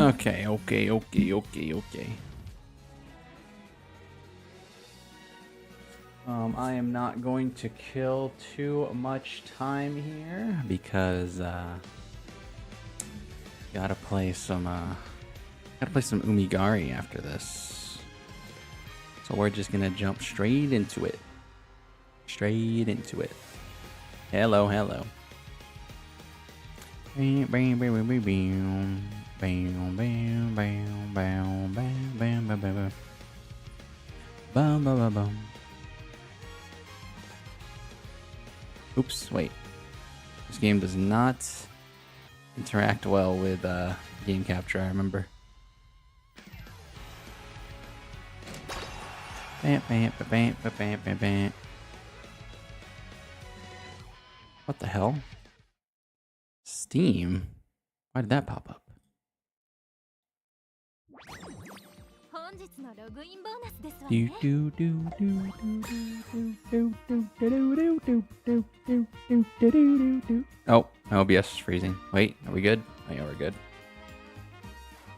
Okay. I am not going to kill too much time here because gotta play some Umigari after this. So we're just gonna jump straight into it. Hello. Oops, wait. This game does not interact well with game capture, I remember. What the hell? Steam? Why did that pop up? Oh, my OBS is freezing. Wait, are we good? Oh yeah, we're good.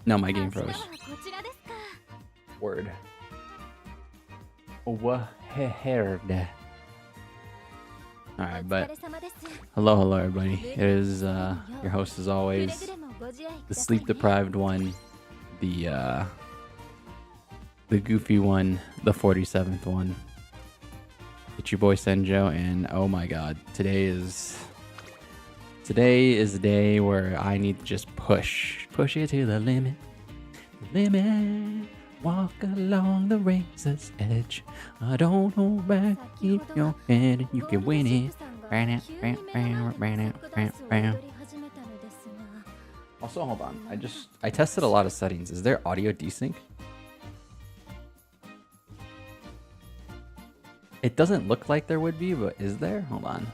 No, my game froze. Word. Overheard. Alright, but hello everybody. It is your host as always, the sleep deprived one, the goofy one, the 47th one. It's your boy Senjo, and oh my god, today is the day where I need to just push it to the limit. Walk along the razor's edge. I don't hold back, keep your head, and you can win it. Also, hold on. I tested a lot of settings. Is there audio desync? It doesn't look like there would be, but is there? Hold on.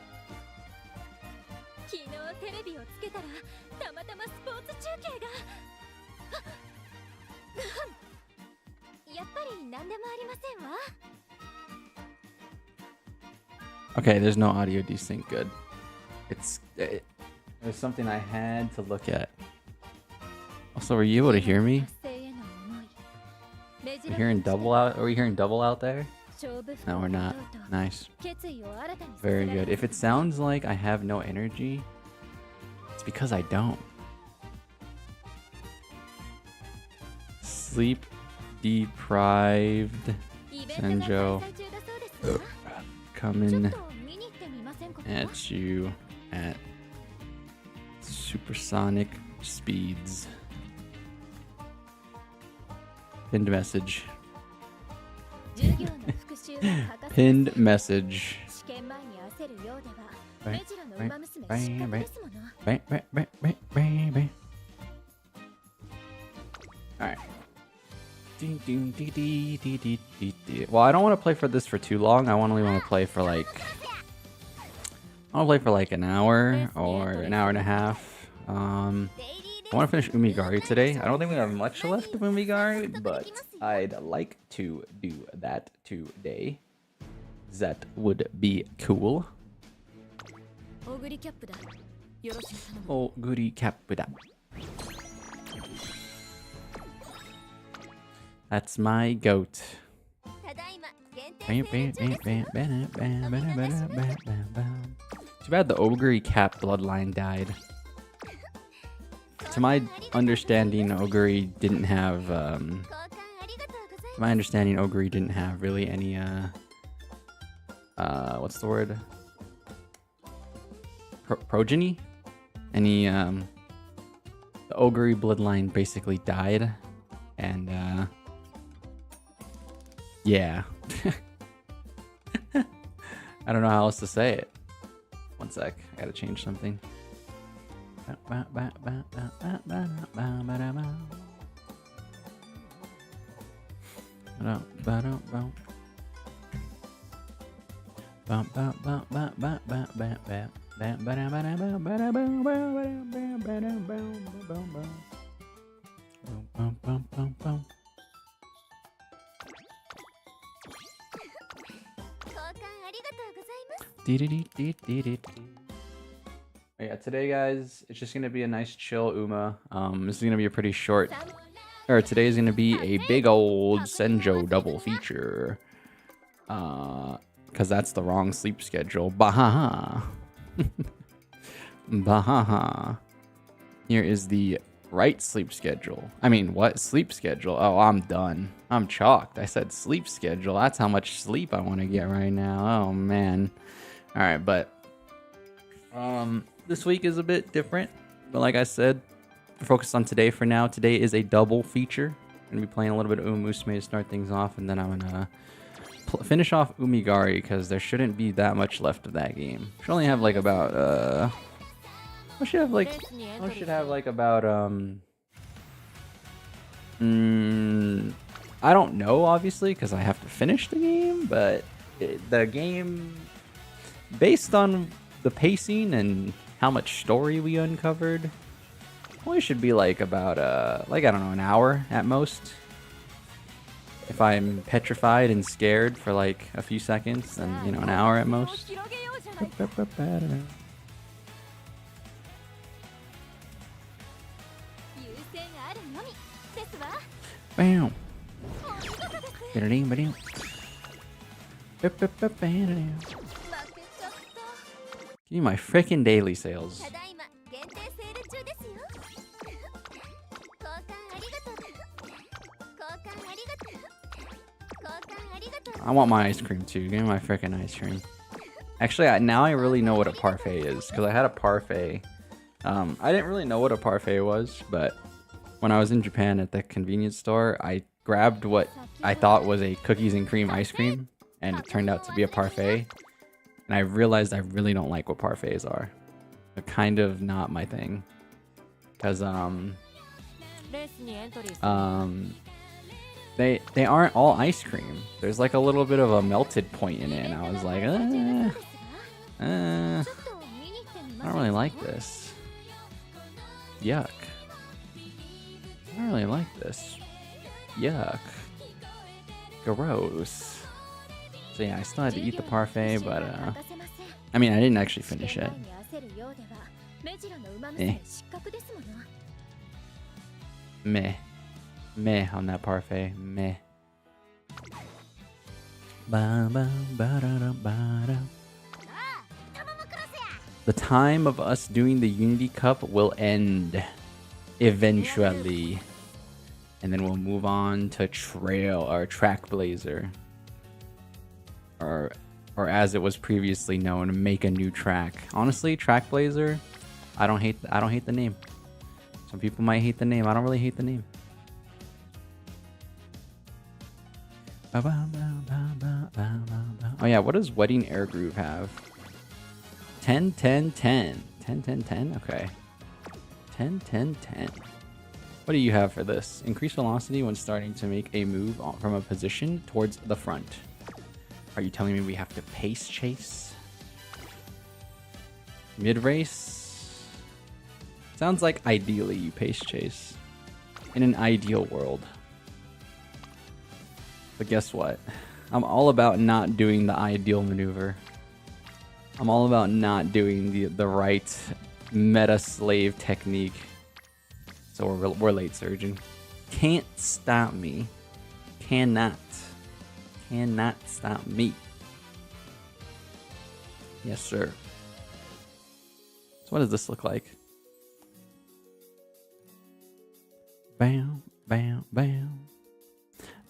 Okay, there's no audio desync. Good. It was something I had to look at. Also, were you able to hear me? Are we hearing double out there? No, we're not. Nice. Very good. If it sounds like I have no energy, it's because I don't. Sleep deprived Senjo coming at you at supersonic speeds. Pinned message. Pinned message. Alright. Well, I don't want to play for this for too long. I only want to play for like an hour or an hour and a half. I want to finish Umigari today. I don't think we have much left of Umigari, but I'd like to do that today. That would be cool. Oh, goody capda. That's my goat. Too bad the Ogre Cap bloodline died. To my understanding, Ogre didn't have really any what's the word? Progeny? Any the Ogre bloodline basically died, and yeah. I don't know how else to say it. One sec, I gotta change something. Yeah, today, guys, it's just gonna be a nice chill Uma. This is gonna be a pretty short. Or today is gonna be a big old Senjo double feature. Because that's the wrong sleep schedule. Bahaha. Bahaha. Here is the right sleep schedule. I mean, what sleep schedule? Oh, I'm done. I'm chalked. I said sleep schedule. That's how much sleep I want to get right now. Oh man. All right, but this week is a bit different. But like I said, we're focused on today for now. Today is a double feature. I'm gonna be playing a little bit of Umamusume to start things off, and then I'm gonna finish off Umigari because there shouldn't be that much left of that game. Should only have like about I should have like about I don't know, obviously, because I have to finish the game, but the game, based on the pacing and how much story we uncovered, only should be like about like, I don't know, an hour at most. If I'm petrified and scared for like a few seconds, then, you know, an hour at most. Bam. Give me my frickin' daily sales. I want my ice cream too. Give me my frickin' ice cream. Actually, now I really know what a parfait is, because I had a parfait. I didn't really know what a parfait was, but when I was in Japan at the convenience store, I grabbed what I thought was a cookies and cream ice cream, and it turned out to be a parfait. And I realized I really don't like what parfaits are. They're kind of not my thing. Because, they aren't all ice cream. There's like a little bit of a melted point in it, and I was like, I don't really like this. Yuck. I don't really like this. Yuck. Gross. So yeah, I still had to eat the parfait, but I mean, I didn't actually finish it. Meh. Meh on that parfait. Meh. The time of us doing the Unity Cup will end eventually, and then we'll move on to Trail or Track Blazer, or as it was previously known, Make a New Track. Honestly, Track Blazer, I don't hate the name. Some people might hate the name. I don't really hate the name. Oh yeah, what does Wedding Air Groove have? 10, 10, 10. 10, 10, 10? Okay. 10, 10, 10. What do you have for this? Increase velocity when starting to make a move from a position towards the front. Are you telling me we have to pace chase? Mid-race? Sounds like ideally you pace chase. In an ideal world. But guess what? I'm all about not doing the ideal maneuver. I'm all about not doing the right meta slave technique. So we're late surging. Can't stop me. Cannot stop me. Yes, sir. So what does this look like? Bam, bam, bam.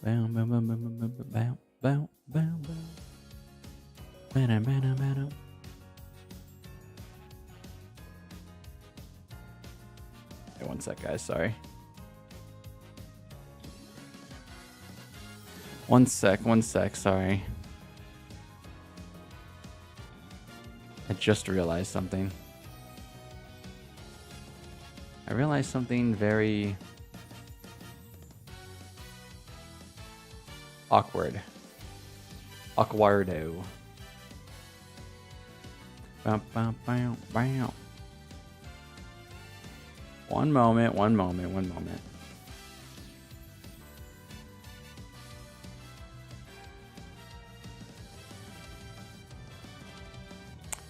Bam, bam, bam, bam, bam, bam, bam, bam, bam. Bam, bam, bam. Okay, one sec, guys. Sorry. One sec. Sorry. I just realized something. I realized something very awkward. Awkwardo. Bam, bam, bam, bam. One moment.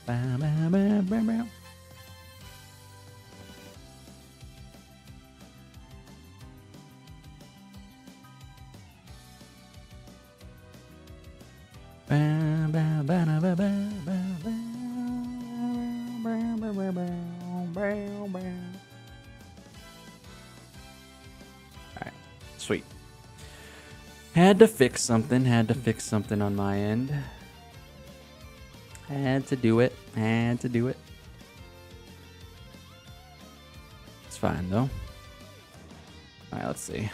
Bam, bam, bam, bam, bam. Alright, sweet. Had to fix something on my end. Had to do it. It's fine though. Alright, let's see.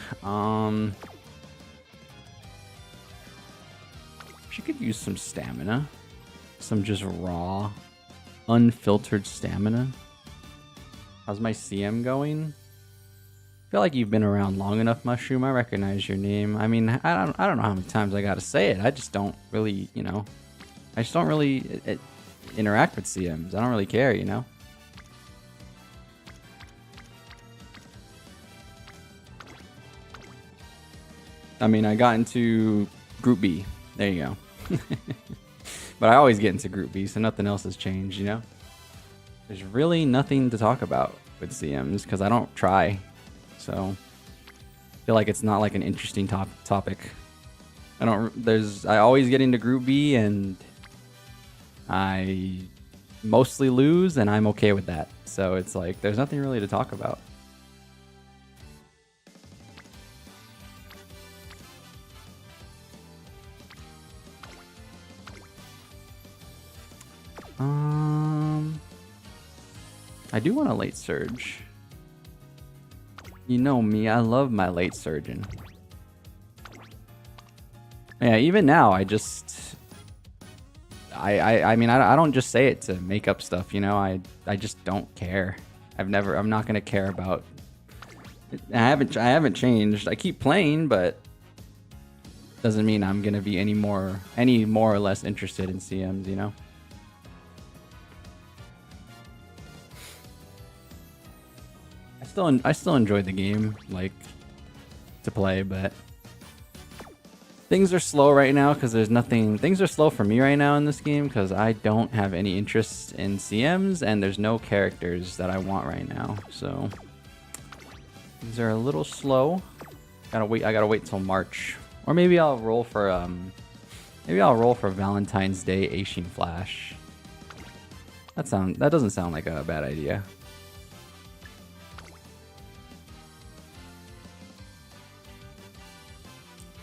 She could use some stamina. Some just raw, unfiltered stamina. How's my CM going? I feel like you've been around long enough, Mushroom. I recognize your name. I mean, I don't know how many times I gotta say it. I just don't really, you know. I just don't really interact with CMs. I don't really care, you know. I mean, I got into Group B. There you go. But I always get into Group B, so nothing else has changed, you know? There's really nothing to talk about with CMs, because I don't try. So, I feel like it's not like an interesting topic. I always get into Group B, and I mostly lose, and I'm okay with that. So it's like, there's nothing really to talk about. I do want a late surge. You know me, I love my late surgeon. Yeah, even now, I mean, I don't just say it to make up stuff, you know. I just don't care. I'm not gonna care about. I haven't changed. I keep playing, but doesn't mean I'm gonna be any more or less interested in CMs, you know. I still enjoy the game, like, to play, but things are slow right now because there's nothing. Things are slow for me right now in this game because I don't have any interest in CMs and there's no characters that I want right now. So things are a little slow. I gotta wait till March, or maybe I'll roll for Valentine's Day Aishin Flash. That doesn't sound like a bad idea.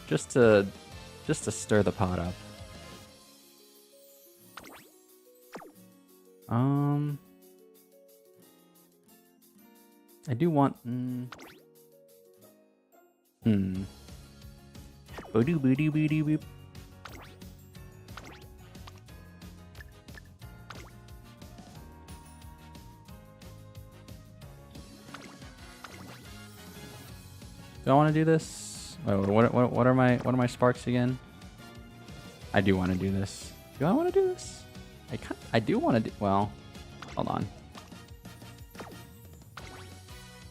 Just to stir the pot up. I do want. Boodoo boodoo boodoo boop. Do I want to do this? Wait, what are my sparks again? I do want to do this. Do I want to do this? I do want to do. Well, hold on.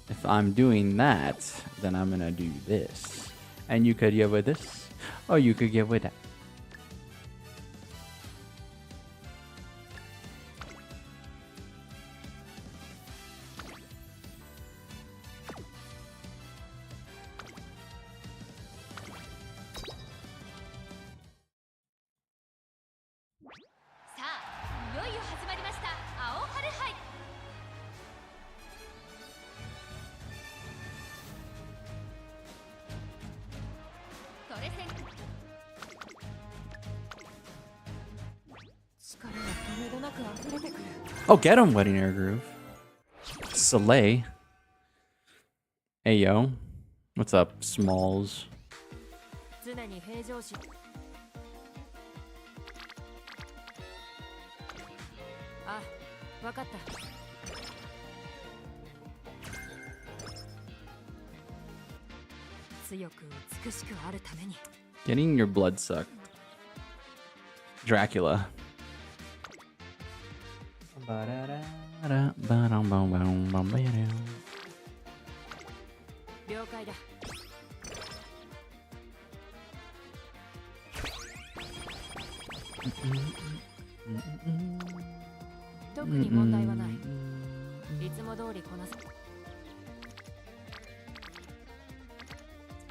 If I'm doing that, then I'm gonna do this, and you could get with this, or you could get with that. Oh, get him, Wedding Air Groove. Soleil. Hey, yo. What's up, Smalls? Getting your blood sucked. Dracula.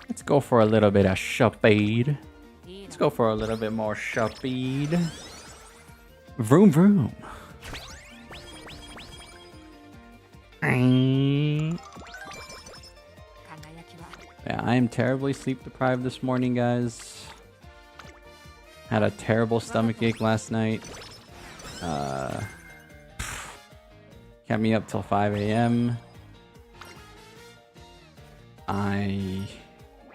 Let's go for a little bit of speed. Let's go for a little bit more speed. Vroom vroom. Yeah, I am terribly sleep deprived this morning, guys. Had a terrible stomach ache last night. Kept me up till 5 a.m. I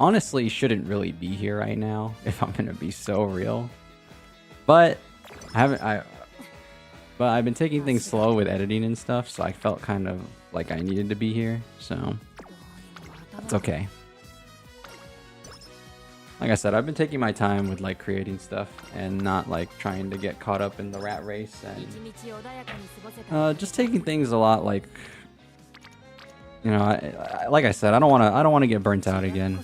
honestly shouldn't really be here right now, if I'm gonna be so real. But I've been taking things slow with editing and stuff, so I felt kind of like I needed to be here, so that's okay. Like I said, I've been taking my time with like creating stuff and not like trying to get caught up in the rat race, and just taking things a lot like, you know, like I said, I don't want to get burnt out again.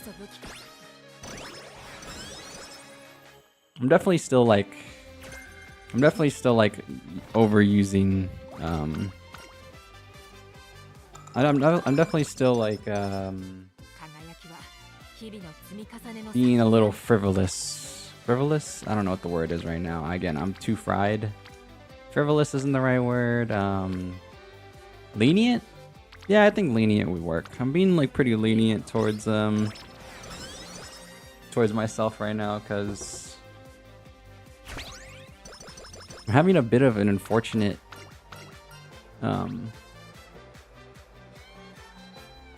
I'm definitely still like overusing. I'm definitely still like being a little frivolous. Frivolous? I don't know what the word is right now. Again, I'm too fried. Frivolous isn't the right word. Lenient? Yeah, I think lenient would work. I'm being like pretty lenient towards myself right now because I'm having a bit of an unfortunate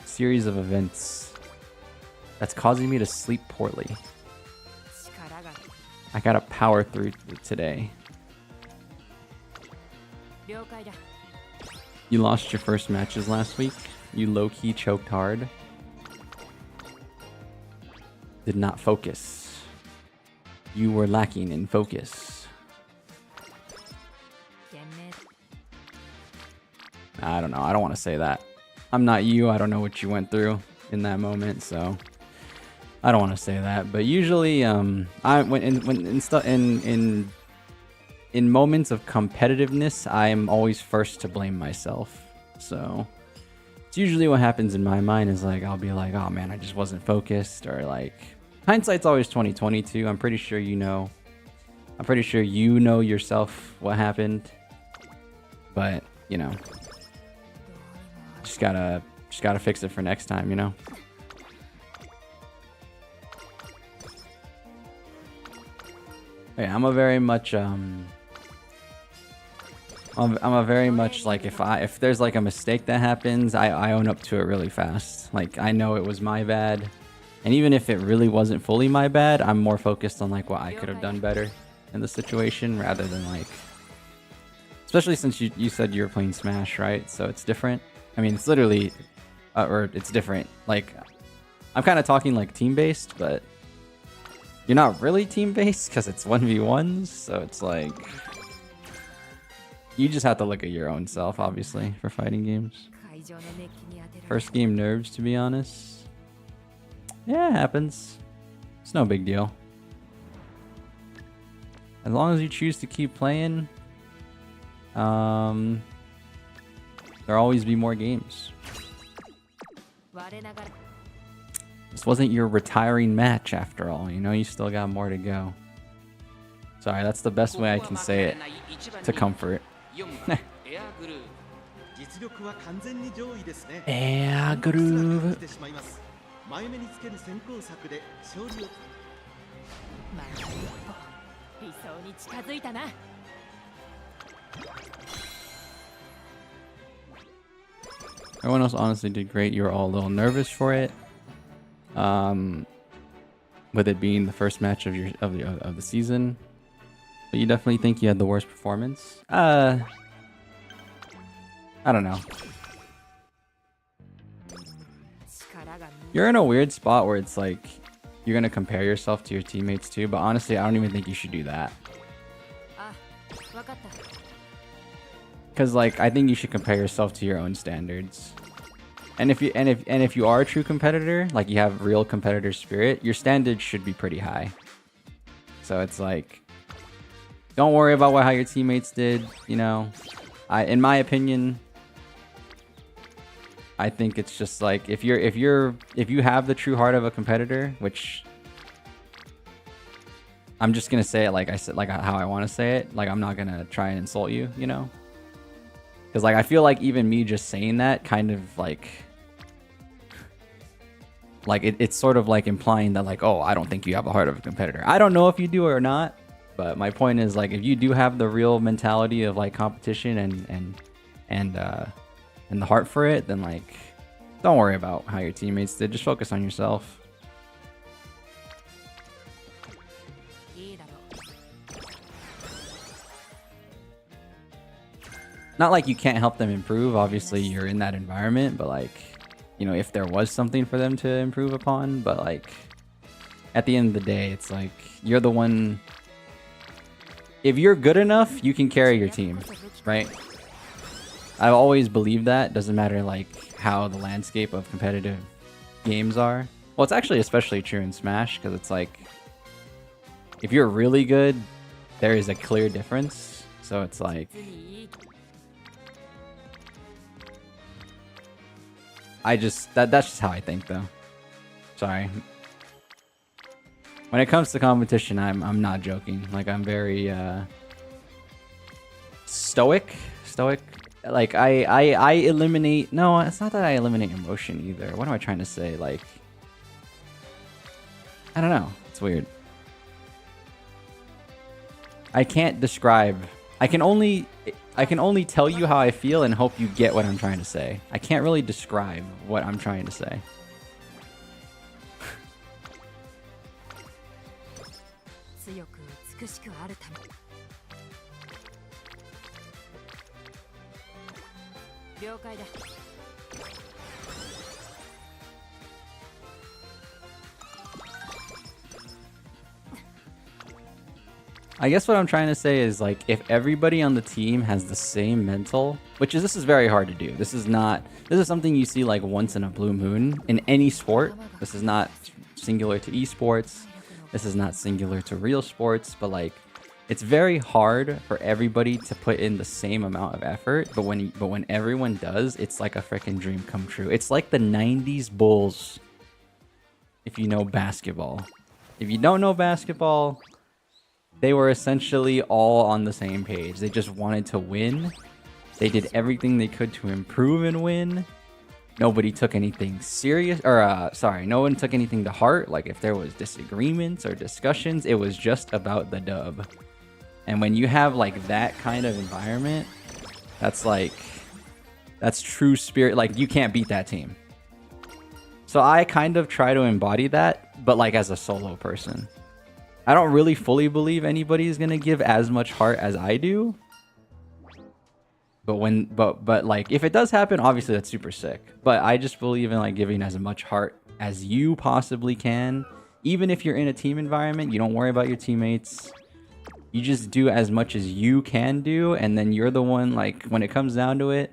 series of events that's causing me to sleep poorly. I gotta power through today. You lost your first matches last week. You low-key choked hard. Did not focus. You were lacking in focus. I don't know. I don't want to say that. I'm not you. I don't know what you went through in that moment, so I don't want to say that. But usually, in moments of competitiveness, I am always first to blame myself. So it's usually what happens in my mind is like I'll be like, oh man, I just wasn't focused, or like hindsight's always 20/22. I'm pretty sure you know. I'm pretty sure you know yourself what happened, but you know, just gotta fix it for next time, you know. Yeah, I'm a very much like if there's like a mistake that happens, I own up to it really fast. Like I know it was my bad, and even if it really wasn't fully my bad, I'm more focused on like what I could have done better in the situation rather than like, especially since you said you were playing Smash, right? So it's different. I mean, it's literally or it's different. Like I'm kind of talking like team based, but you're not really team based because it's 1v1s, so it's like you just have to look at your own self, obviously, for fighting games. First game nerves, to be honest. Yeah, it happens. It's no big deal. As long as you choose to keep playing, there'll always be more games. This wasn't your retiring match after all, you know, you still got more to go. Sorry, that's the best way I can say it to comfort. Air groove. Everyone else honestly did great. You were all a little nervous for it. With it being the first match of the season. But you definitely think you had the worst performance? I don't know. You're in a weird spot where it's like you're gonna compare yourself to your teammates too, but honestly I don't even think you should do that. Cause like I think you should compare yourself to your own standards. And if you are a true competitor, like you have real competitor spirit, your standards should be pretty high. So it's like, don't worry about how your teammates did. You know, in my opinion, I think it's just like if you have the true heart of a competitor, which I'm just gonna say it like I said, like how I want to say it. Like I'm not gonna try and insult you, you know. Because like I feel like even me just saying that kind of like it's sort of like implying that like, oh, I don't think you have a heart of a competitor. I don't know if you do or not, but my point is like if you do have the real mentality of like competition and the heart for it, then like don't worry about how your teammates did. Just focus on yourself. Not like you can't help them improve. Obviously, you're in that environment, but like, you know, if there was something for them to improve upon, but like, at the end of the day, it's like, you're the one... If you're good enough, you can carry your team, right? I've always believed that. Doesn't matter like how the landscape of competitive games are. Well, it's actually especially true in Smash, because it's like, if you're really good, there is a clear difference. So it's like... that's just how I think though. Sorry. When it comes to competition, I'm not joking. Like I'm very stoic. Like I eliminate... No, it's not that I eliminate emotion either. What am I trying to say? Like, I don't know. It's weird. I can't describe... I can only tell you how I feel and hope you get what I'm trying to say. I can't really describe what I'm trying to say. I guess what I'm trying to say is like if everybody on the team has the same mental, this is very hard to do. This is something you see like once in a blue moon in any sport. This is not singular to esports. This is not singular to real sports, but like it's very hard for everybody to put in the same amount of effort, but when everyone does, it's like a freaking dream come true. It's like the 90s Bulls if you know basketball. If you don't know basketball, they were essentially all on the same page. They just wanted to win. They did everything they could to improve and win. Nobody took anything serious, or no one took anything to heart. Like if there was disagreements or discussions, it was just about the dub. And when you have like that kind of environment, that's true spirit. Like you can't beat that team. So I kind of try to embody that, but like as a solo person. I don't really fully believe anybody's gonna give as much heart as I do. But like if it does happen, obviously that's super sick. But I just believe in like giving as much heart as you possibly can. Even if you're in a team environment, you don't worry about your teammates. You just do as much as you can do, and then you're the one, like when it comes down to it,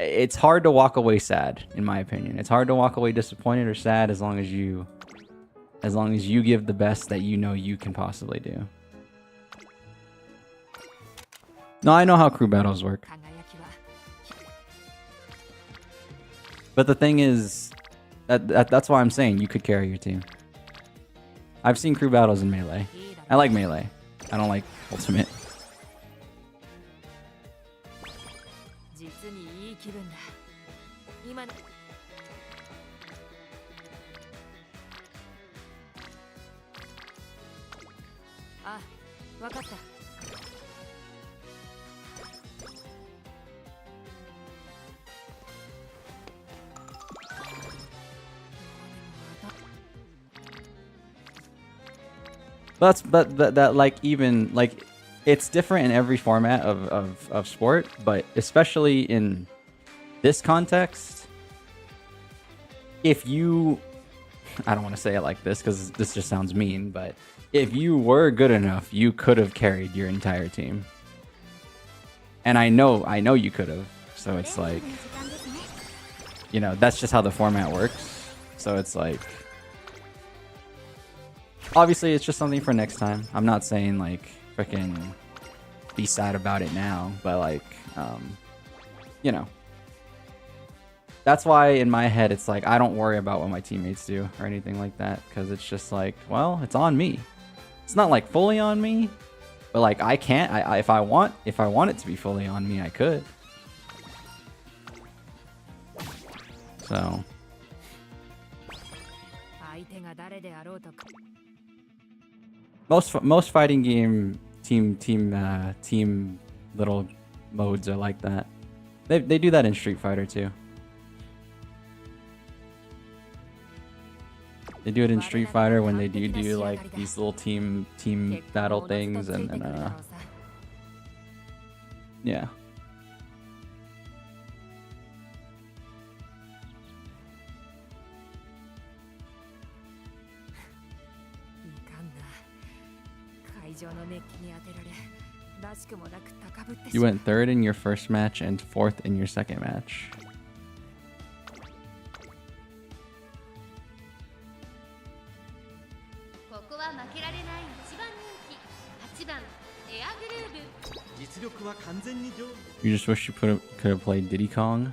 it's hard to walk away sad, in my opinion. It's hard to walk away disappointed or sad as long as you give the best that you know you can possibly do. No, I know how crew battles work. But the thing is, that's why I'm saying you could carry your team. I've seen crew battles in Melee. I like Melee. I don't like Ultimate. But that like even like it's different in every format of sport, but especially in this context, if you, I don't want to say it like this because this just sounds mean, but if you were good enough, you could have carried your entire team. And I know you could have. So it's like, you know, that's just how the format works. So it's like, obviously it's just something for next time. I'm not saying like freaking be sad about it now, but like, you know, that's why in my head it's like I don't worry about what my teammates do or anything like that, because it's just like, well, it's on me. It's not like fully on me, But like I can't. If I want it to be fully on me, I could. So most fighting game team little modes are like that. They do that in Street Fighter too. They do it in Street Fighter when they do like these little team battle things and yeah. You went 3rd in your first match and 4th in your second match. You just wish you could have played Diddy Kong.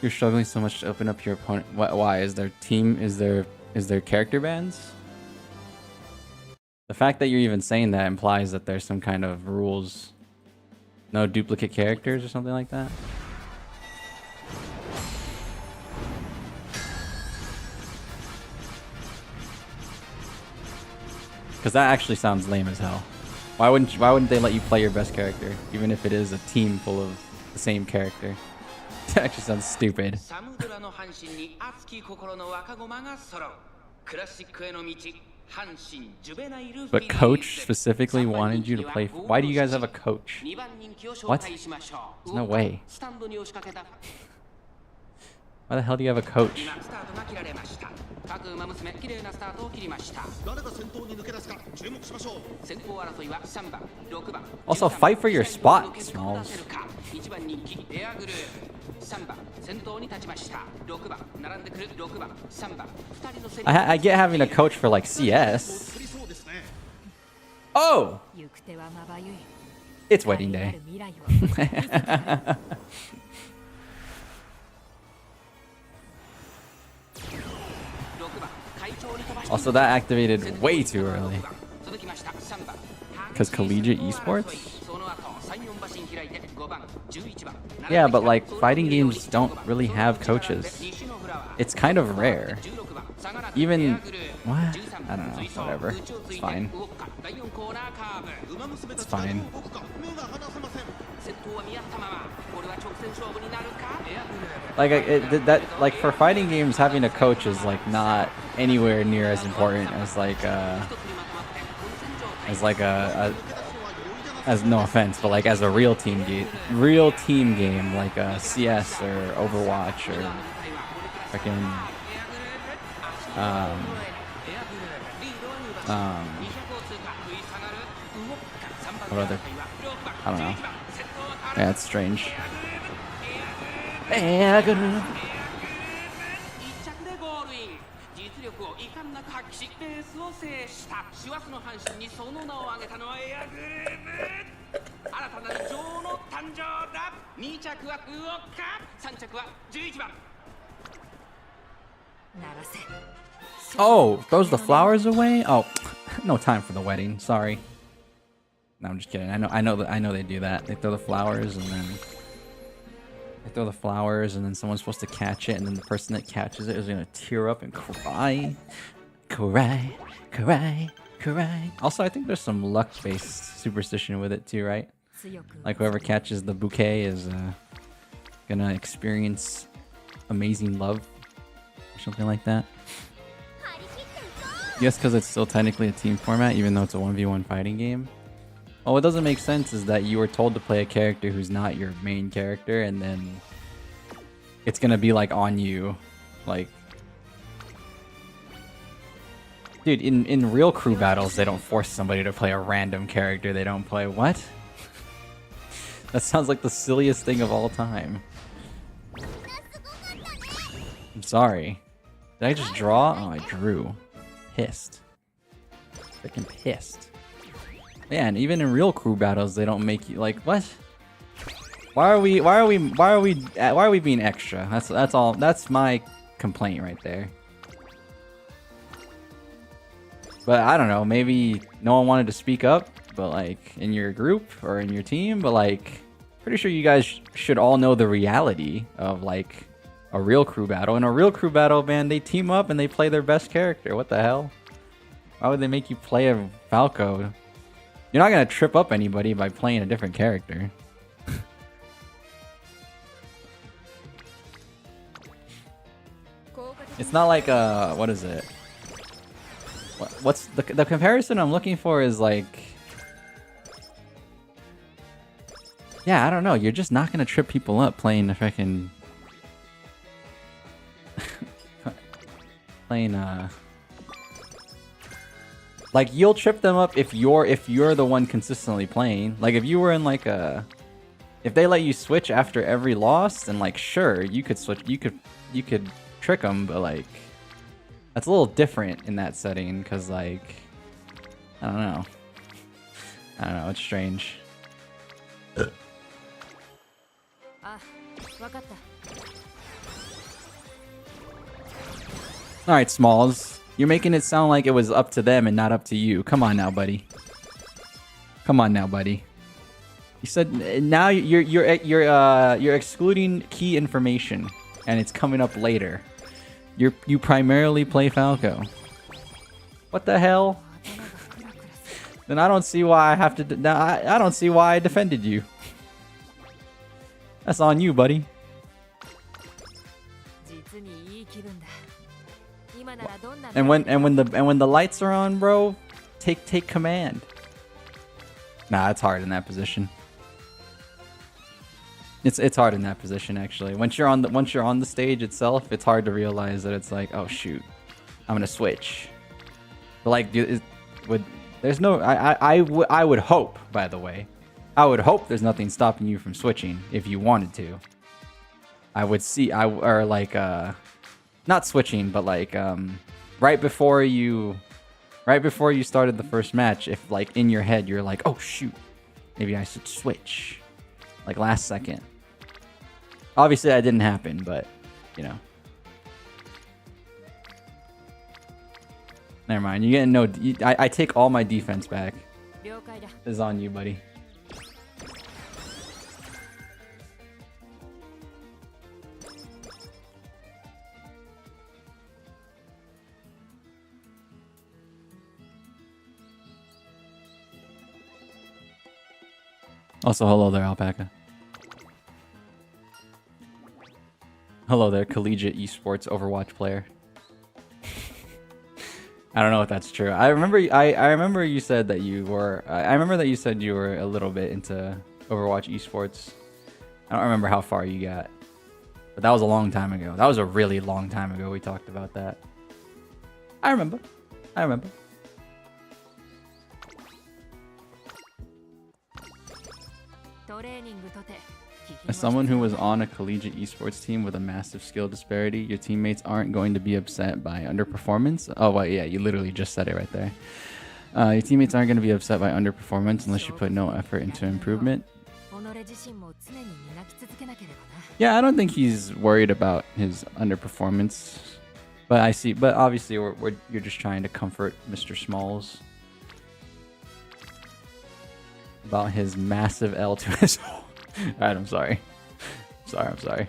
You're struggling so much to open up your opponent. Why? Is there character bans? The fact that you're even saying that implies that there's some kind of rules. No duplicate characters or something like that. Because that actually sounds lame as hell. Why wouldn't they let you play your best character, even if it is a team full of the same character? That actually sounds stupid. But coach specifically wanted you to play. Why do you guys have a coach? What? There's no way. Why the hell do you have a coach? Also, fight for your spot, Smalls. I get having a coach for like CS. Oh! It's wedding day. Also, that activated way too early. Because collegiate esports? Yeah, but like fighting games don't really have coaches. It's kind of rare. Even what? I don't know. Whatever. It's fine. It's fine. Like for fighting games, having a coach is like not anywhere near as important as as no offense, but like as a real team game like a CS or Overwatch or freaking what other? I don't know. Yeah, it's strange. Oh, throws the flowers away? Oh, no time for the wedding. Sorry. No, I'm just kidding. I know they do that. They throw the flowers and then someone's supposed to catch it, and then the person that catches it is gonna tear up and cry. Also, I think there's some luck-based superstition with it too, right? Like whoever catches the bouquet is gonna experience amazing love or something like that. Yes, because it's still technically a team format, even though it's a 1v1 fighting game. Well, what doesn't make sense is that you were told to play a character who's not your main character, and then it's gonna be like on you. Like, dude, in real crew battles, they don't force somebody to play a random character. They don't play what? That sounds like the silliest thing of all time. I'm sorry. Did I just draw? Oh, I drew. Pissed. Freaking pissed. Yeah, and even in real crew battles, they don't make you like what? Why are we being extra? That's all. That's my complaint right there. But I don't know, maybe no one wanted to speak up, but like in your group or in your team, but like pretty sure you guys should all know the reality of like a real crew battle. In a real crew battle, man, they team up and they play their best character. What the hell? Why would they make you play a Falco? You're not gonna trip up anybody by playing a different character. It's not like what is it? What's the comparison I'm looking for is like, yeah, I don't know. You're just not gonna trip people up playing the freaking playing like you'll trip them up if you're the one consistently playing. Like if you were in like a, if they let you switch after every loss, then like sure you could switch, you could trick them, but like that's a little different in that setting because like I don't know, it's strange. All right, Smalls, you're making it sound like it was up to them and not up to you. Come on now, buddy. Come on now, buddy. You said now you're excluding key information, and it's coming up later. You primarily play Falco. What the hell? Then I don't see why I have to. I don't see why I defended you. That's on you, buddy. And when the lights are on, bro, take command. Nah, it's hard in that position. It's hard in that position actually. Once you're on the stage itself, it's hard to realize that it's like, oh shoot, I'm gonna switch. But like, there's no. I would hope, by the way, I would hope there's nothing stopping you from switching if you wanted to. I would see, or like not switching, but like right before you started the first match, if like in your head you're like, oh shoot, maybe I should switch, like last second. Obviously that didn't happen, but you know. Never mind. You getting no. I take all my defense back. This is on you, buddy. Also, hello there, Alpaca. Hello there, collegiate esports Overwatch player. I don't know if that's true. I remember you said that you were. I remember that you said you were a little bit into Overwatch esports. I don't remember how far you got, but that was a long time ago. That was a really long time ago. We talked about that. I remember. As someone who was on a collegiate esports team with a massive skill disparity, your teammates aren't going to be upset by underperformance. Oh, well, yeah, you literally just said it right there. Your teammates aren't going to be upset by underperformance unless you put no effort into improvement. Yeah, I don't think he's worried about his underperformance. But obviously you're just trying to comfort Mr. Smalls about his massive L to his. Alright, I'm sorry. I'm sorry.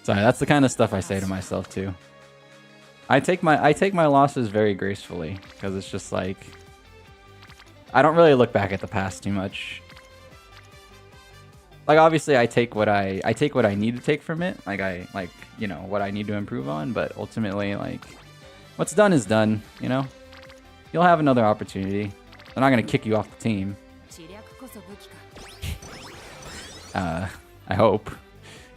Sorry, that's the kind of stuff I say to myself too. I take my losses very gracefully because it's just like I don't really look back at the past too much. Like obviously I take what I need to take from it. Like you know what I need to improve on, but ultimately like what's done is done, you know? You'll have another opportunity. They're not going to kick you off the team. I hope.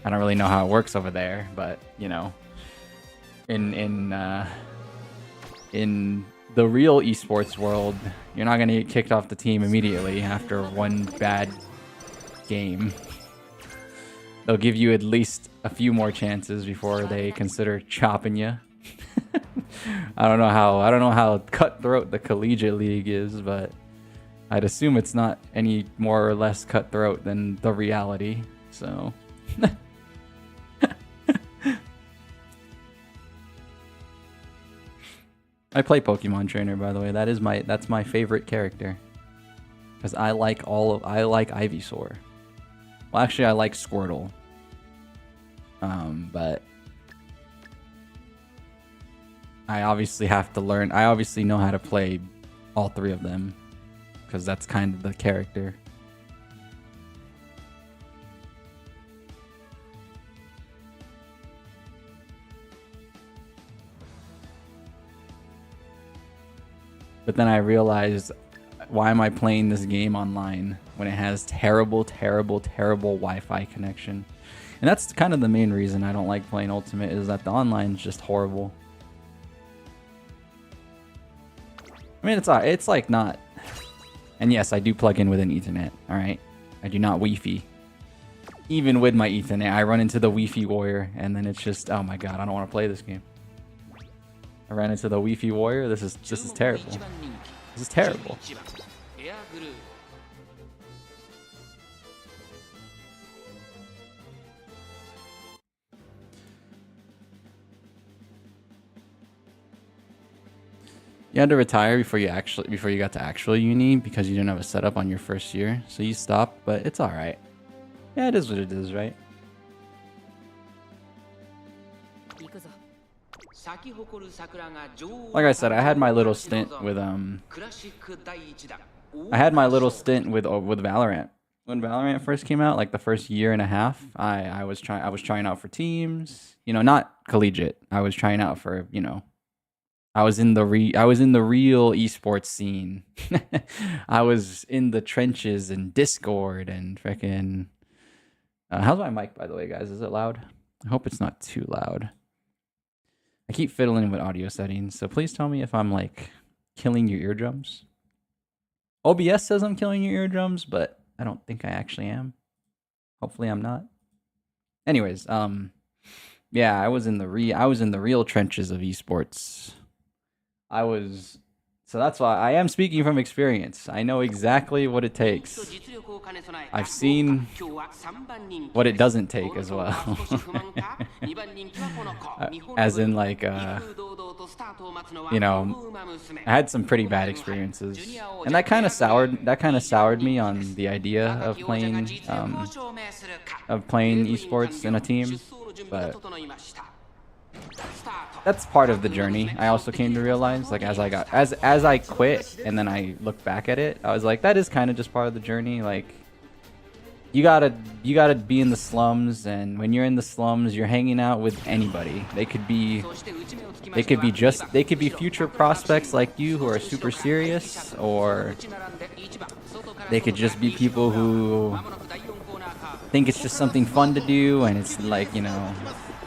I don't really know how it works over there, but, you know, in the real esports world, you're not going to get kicked off the team immediately after one bad game. They'll give you at least a few more chances before they consider chopping you. I don't know how cutthroat the collegiate league is, but I'd assume it's not any more or less cutthroat than the reality. So I play Pokemon Trainer, by the way. That's my favorite character. Because I like Ivysaur. Well, actually, I like Squirtle. But I obviously have to learn. I obviously know how to play all three of them. Because that's kind of the character. But then I realized, why am I playing this game online when it has terrible, terrible, terrible Wi-Fi connection? And that's kind of the main reason I don't like playing Ultimate, is that the online is just horrible. I mean, it's like not... And yes, I do plug in with an Ethernet, alright? I do not Wi-Fi. Even with my Ethernet, I run into the Wi-Fi warrior, and then it's just, oh my god, I don't want to play this game. I ran into the Wi-Fi warrior. This is terrible. This is terrible. You had to retire before you got to actual uni because you didn't have a setup on your first year, so you stopped. But it's all right. Yeah, it is what it is, right? Like I said, I had my little stint with Valorant. When Valorant first came out, like the first year and a half, I was trying out for teams, you know, not collegiate. I was trying out for, you know, I was in the real esports scene. I was in the trenches and Discord and freaking how's my mic, by the way, guys? Is it loud? I hope it's not too loud. I keep fiddling with audio settings, so please tell me if I'm like killing your eardrums. OBS says I'm killing your eardrums, but I don't think I actually am. Hopefully I'm not. Anyways, yeah, I was in the real trenches of esports. So that's why I am speaking from experience. I know exactly what it takes. I've seen what it doesn't take as well. As in, like, you know, I had some pretty bad experiences, and that kind of soured me on the idea of playing esports in a team. But that's part of the journey. I also came to realize, like, as I quit and then I look back at it, I was like, that is kind of just part of the journey. Like, you gotta be in the slums, and when you're in the slums, you're hanging out with anybody. They could be future prospects like you who are super serious, or they could just be people who think it's just something fun to do, and it's like, you know,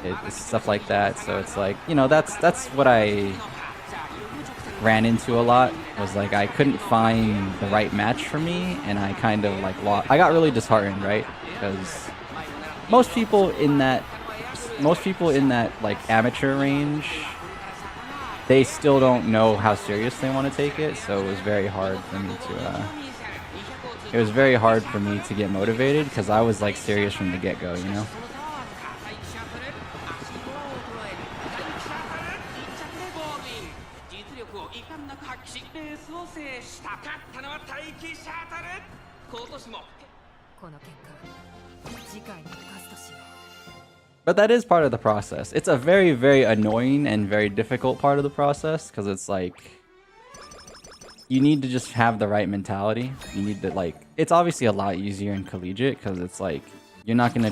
it's stuff like that. So it's like, you know, that's what I ran into a lot, was like I couldn't find the right match for me, and I kind of like I got really disheartened, right? Because most people in that like amateur range, they still don't know how serious they want to take it. So it was very hard for me to get motivated, because I was like serious from the get-go, you know. But that is part of the process. It's a very, very annoying and very difficult part of the process, because it's like, you need to just have the right mentality. You need to, like, it's obviously a lot easier in collegiate, because it's like, you're not going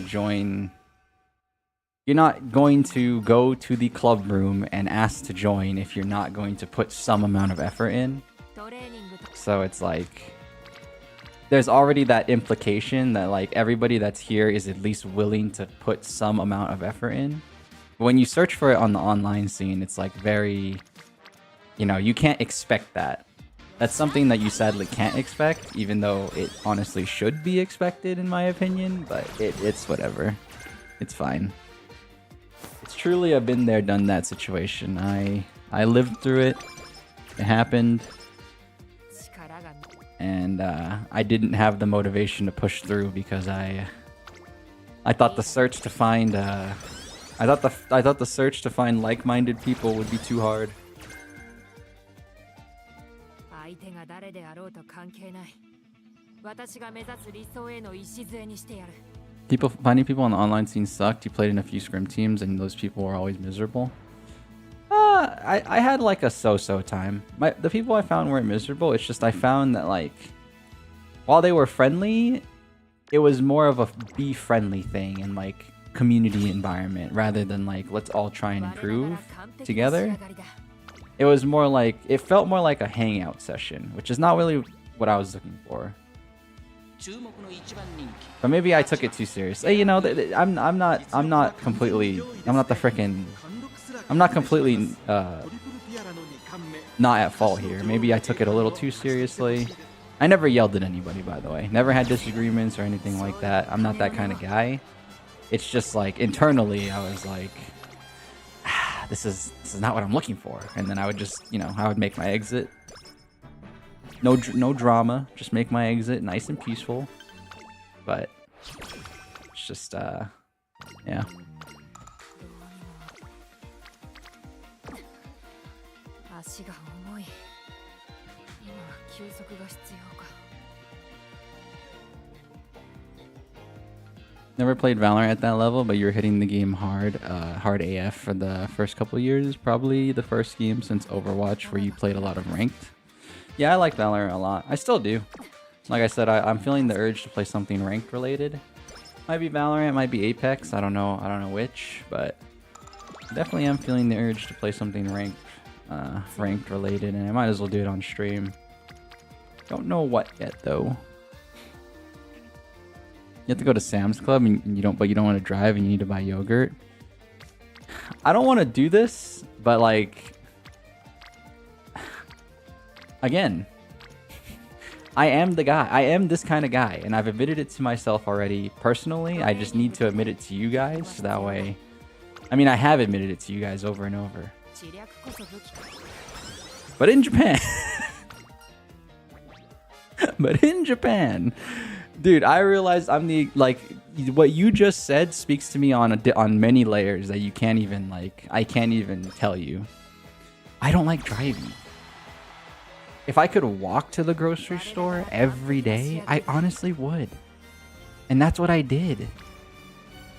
to go to the club room and ask to join if you're not going to put some amount of effort in. So it's like, there's already that implication that like everybody that's here is at least willing to put some amount of effort in. When you search for it on the online scene, it's like very, you know, you can't expect that. That's something that you sadly can't expect, even though it honestly should be expected in my opinion, but it's whatever. It's fine. It's truly a been there, done that situation. I lived through it. It happened. And I didn't have the motivation to push through, because I I thought the search to find I thought the search to find like-minded people would be too hard. Finding people on the online scene sucked. You played in a few scrim teams and those people were always miserable. I had like a so-so time. The people I found weren't miserable. It's just I found that like while they were friendly, it was more of a be friendly thing and like community environment rather than like let's all try and improve together. It was more like it felt more like a hangout session, which is not really what I was looking for. But maybe I took it too seriously. You know, I'm not completely not completely not at fault here. Maybe I took it a little too seriously. I never yelled at anybody, by the way. Never had disagreements or anything like that. I'm not that kind of guy. It's just like internally I was like, this is not what I'm looking for. And then I would just, you know, I would make my exit. No drama, just make my exit nice and peaceful. But it's just yeah. Never played Valorant at that level, but you were hitting the game hard AF for the first couple of years. Probably the first game since Overwatch where you played a lot of ranked. Yeah, I like Valorant a lot. I still do. Like I said, I'm feeling the urge to play something ranked related. Might be Valorant, might be Apex. I don't know which, but definitely am feeling the urge to play something ranked related, and I might as well do it on stream. Don't know what yet though. You have to go to Sam's Club and you don't want to drive and you need to buy yogurt. I don't want to do this, but like again, I am the guy. I am this kind of guy, and I've admitted it to myself already personally. I just need to admit it to you guys, so that way... I mean, I have admitted it to you guys over and over. But in Japan... but in Japan... Dude, I realized I'm the... Like, what you just said speaks to me on many layers that you can't even, like... I can't even tell you. I don't like driving. If I could walk to the grocery store every day, I honestly would. And that's what I did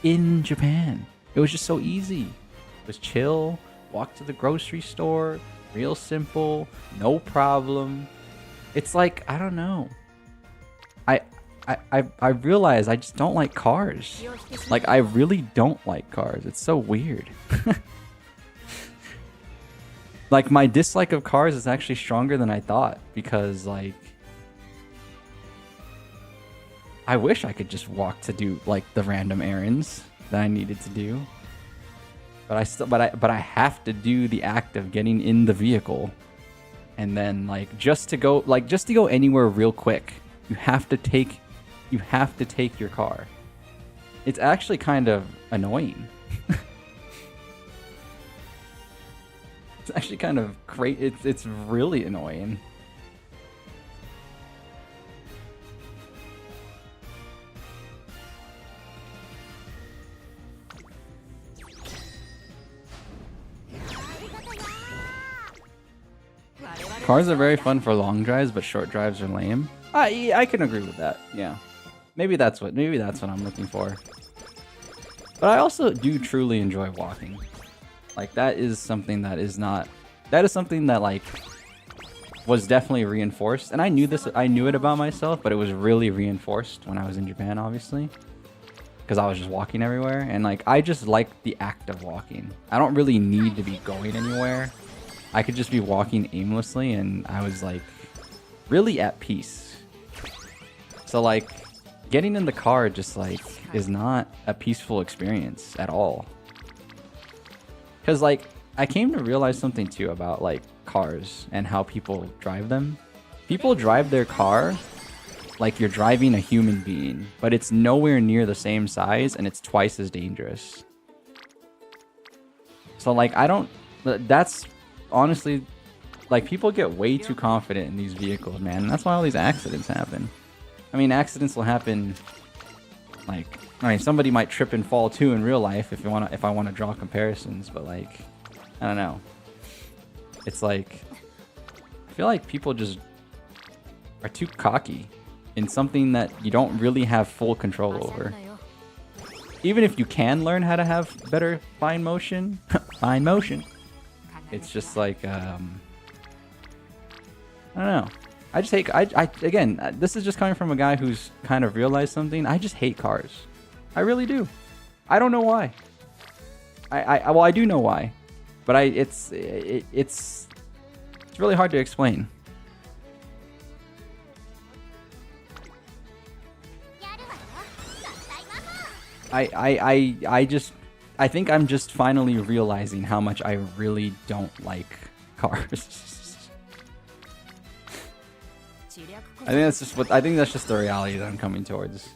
in Japan. It was just so easy. It was chill, walk to the grocery store, real simple, no problem. It's like, I don't know. I realize I just don't like cars. Like, I really don't like cars. It's so weird. Like, my dislike of cars is actually stronger than I thought, because, like, I wish I could just walk to do, like, the random errands that I needed to do. But I have to do the act of getting in the vehicle. And then, like, just to go anywhere real quick, you have to take your car. It's actually kind of annoying. It's actually kind of great. It's really annoying. Cars are very fun for long drives, but short drives are lame. I can agree with that. Yeah, maybe that's what I'm looking for. But I also do truly enjoy walking. Like, that is something that like was definitely reinforced, and I knew it about myself, but it was really reinforced when I was in Japan, obviously, because I was just walking everywhere, and like I just like the act of walking. I don't really need to be going anywhere. I could just be walking aimlessly, and I was like really at peace. So like getting in the car just like is not a peaceful experience at all. Because, like, I came to realize something, too, about, like, cars and how people drive them. People drive their car like you're driving a human being, but it's nowhere near the same size, and it's twice as dangerous. So, like, that's honestly, like, people get way too confident in these vehicles, man. And that's why all these accidents happen. I mean, accidents will happen Like, I mean, somebody might trip and fall too in real life if I want to draw comparisons, but like, I don't know. It's like, I feel like people just are too cocky in something that you don't really have full control over. Even if you can learn how to have better fine motion, it's just like, I don't know. I just hate, again, this is just coming from a guy who's kind of realized something. I just hate cars. I really do. I don't know why. Well, I do know why, but it's really hard to explain. I think I'm just finally realizing how much I really don't like cars. I think that's just the reality that I'm coming towards.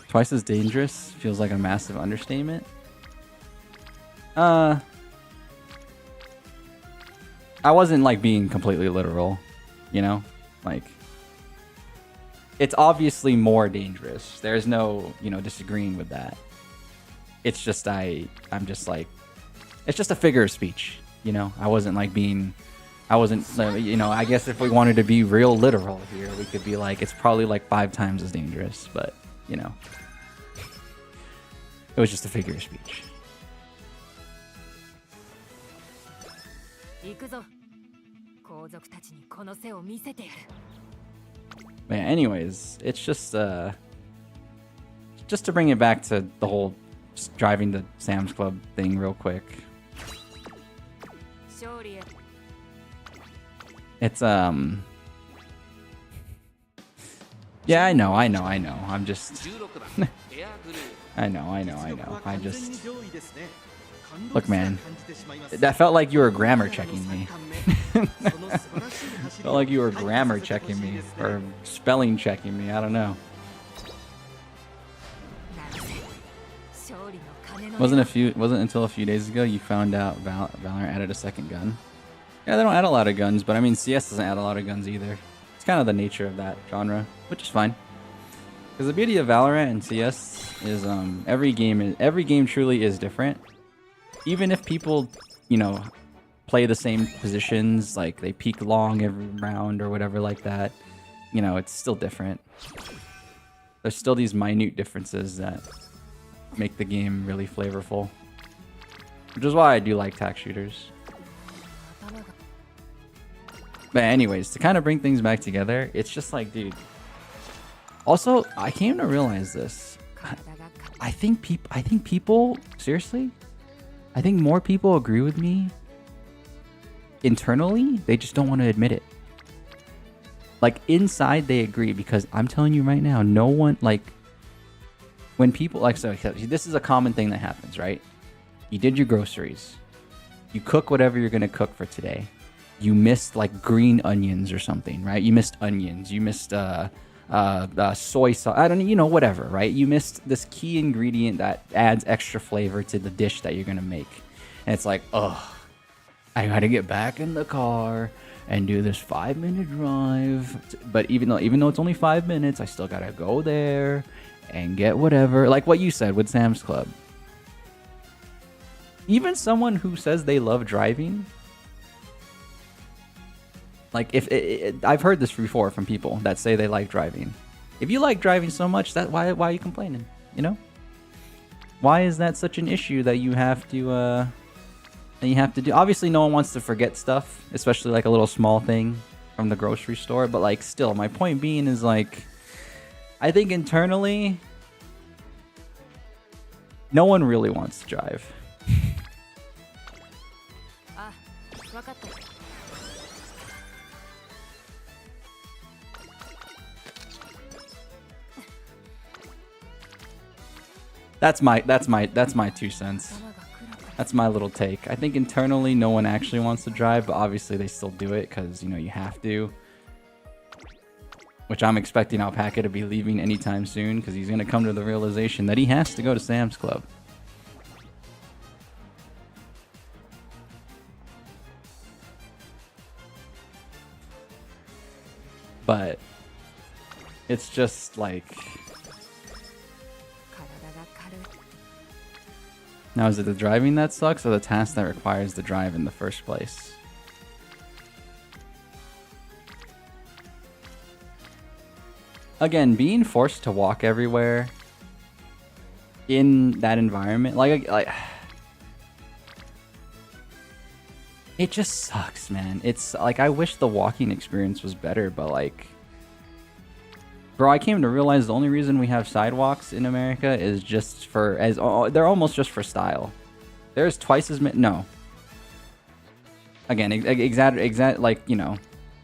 Twice as dangerous feels like a massive understatement. I wasn't like being completely literal, you know? Like, it's obviously more dangerous. There's no, disagreeing with that. It's just I'm just like, it's just a figure of speech, I wasn't like I guess if we wanted to be real literal here, we could be like, it's probably like 5 times as dangerous, but, it was just a figure of speech. But yeah, anyways, it's just to bring it back to the whole just driving to Sam's Club thing real quick. It's yeah, I know. I'm just I know. I just look, man. That felt like you were grammar checking me. Felt like you were grammar checking me or spelling checking me. I don't know. Wasn't until a few days ago you found out Valorant added a second gun. Yeah, they don't add a lot of guns, but I mean CS doesn't add a lot of guns either. It's kind of the nature of that genre, which is fine. Because the beauty of Valorant and CS is every game truly is different. Even if people, play the same positions, like they peek long every round or whatever like that, it's still different. There's still these minute differences that make the game really flavorful. Which is why I do like tac shooters. But anyways, to kind of bring things back together, it's just like, dude. Also, I came to realize this. I think people, seriously, I think more people agree with me internally. They just don't want to admit it. Like, inside they agree, because I'm telling you right now, no one, like, when people, like, so this is a common thing that happens, right? You did your groceries. You cook whatever you're going to cook for today. You missed, like, green onions or something, right? You missed onions. You missed soy sauce. I don't know, whatever, right? You missed this key ingredient that adds extra flavor to the dish that you're going to make. And it's like, ugh, I got to get back in the car and do this 5-minute drive. But even though it's only 5 minutes, I still got to go there and get whatever. Like what you said with Sam's Club. Even someone who says they love driving, like, I've heard this before from people that say they like driving. If you like driving so much, why are you complaining? Why is that such an issue that you have to do? Obviously, no one wants to forget stuff, especially like a little small thing from the grocery store. But like, still, my point being is like, I think internally, no one really wants to drive. That's my 2 cents. That's my little take. I think internally no one actually wants to drive, but obviously they still do it because, you have to. Which I'm expecting Alpaca to be leaving anytime soon because he's going to come to the realization that he has to go to Sam's Club. but it's just like... Now, is it the driving that sucks or the task that requires the drive in the first place? Again, being forced to walk everywhere in that environment, like it just sucks, man. It's like, I wish the walking experience was better, but like, bro, I came to realize the only reason we have sidewalks in America is just for, they're almost just for style. There's twice as many, no. Again, exact, like, you know,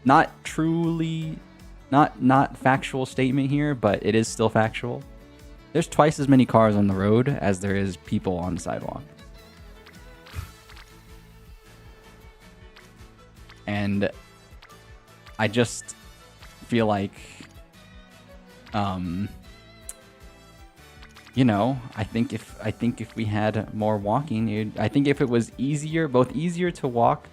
not truly, not factual statement here, but it is still factual. There's twice as many cars on the road as there is people on the sidewalk. And I just feel like, you know, I think if we had more walking, I think if it was easier, both easier to walk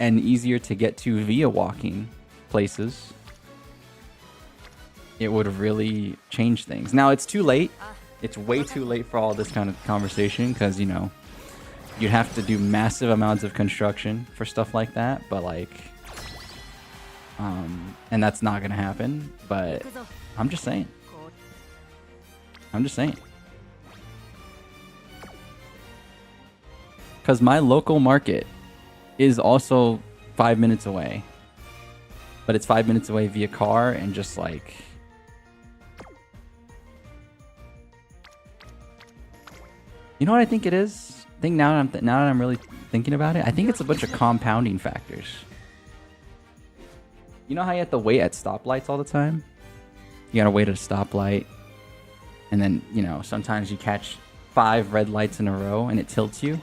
and easier to get to via walking places, it would really change things. Now, it's too late. It's way too late for all this kind of conversation because, you know, you'd have to do massive amounts of construction for stuff like that, but like, and that's not gonna happen, but I'm just saying. Because my local market is also 5 minutes away, but it's 5 minutes away via car, and just like, you know what I think it is? I think now that I'm really thinking about it, I think it's a bunch of compounding factors. You know how you have to wait at stoplights all the time? You gotta wait at a stoplight, and then, you know, sometimes you catch 5 red lights in a row and it tilts you,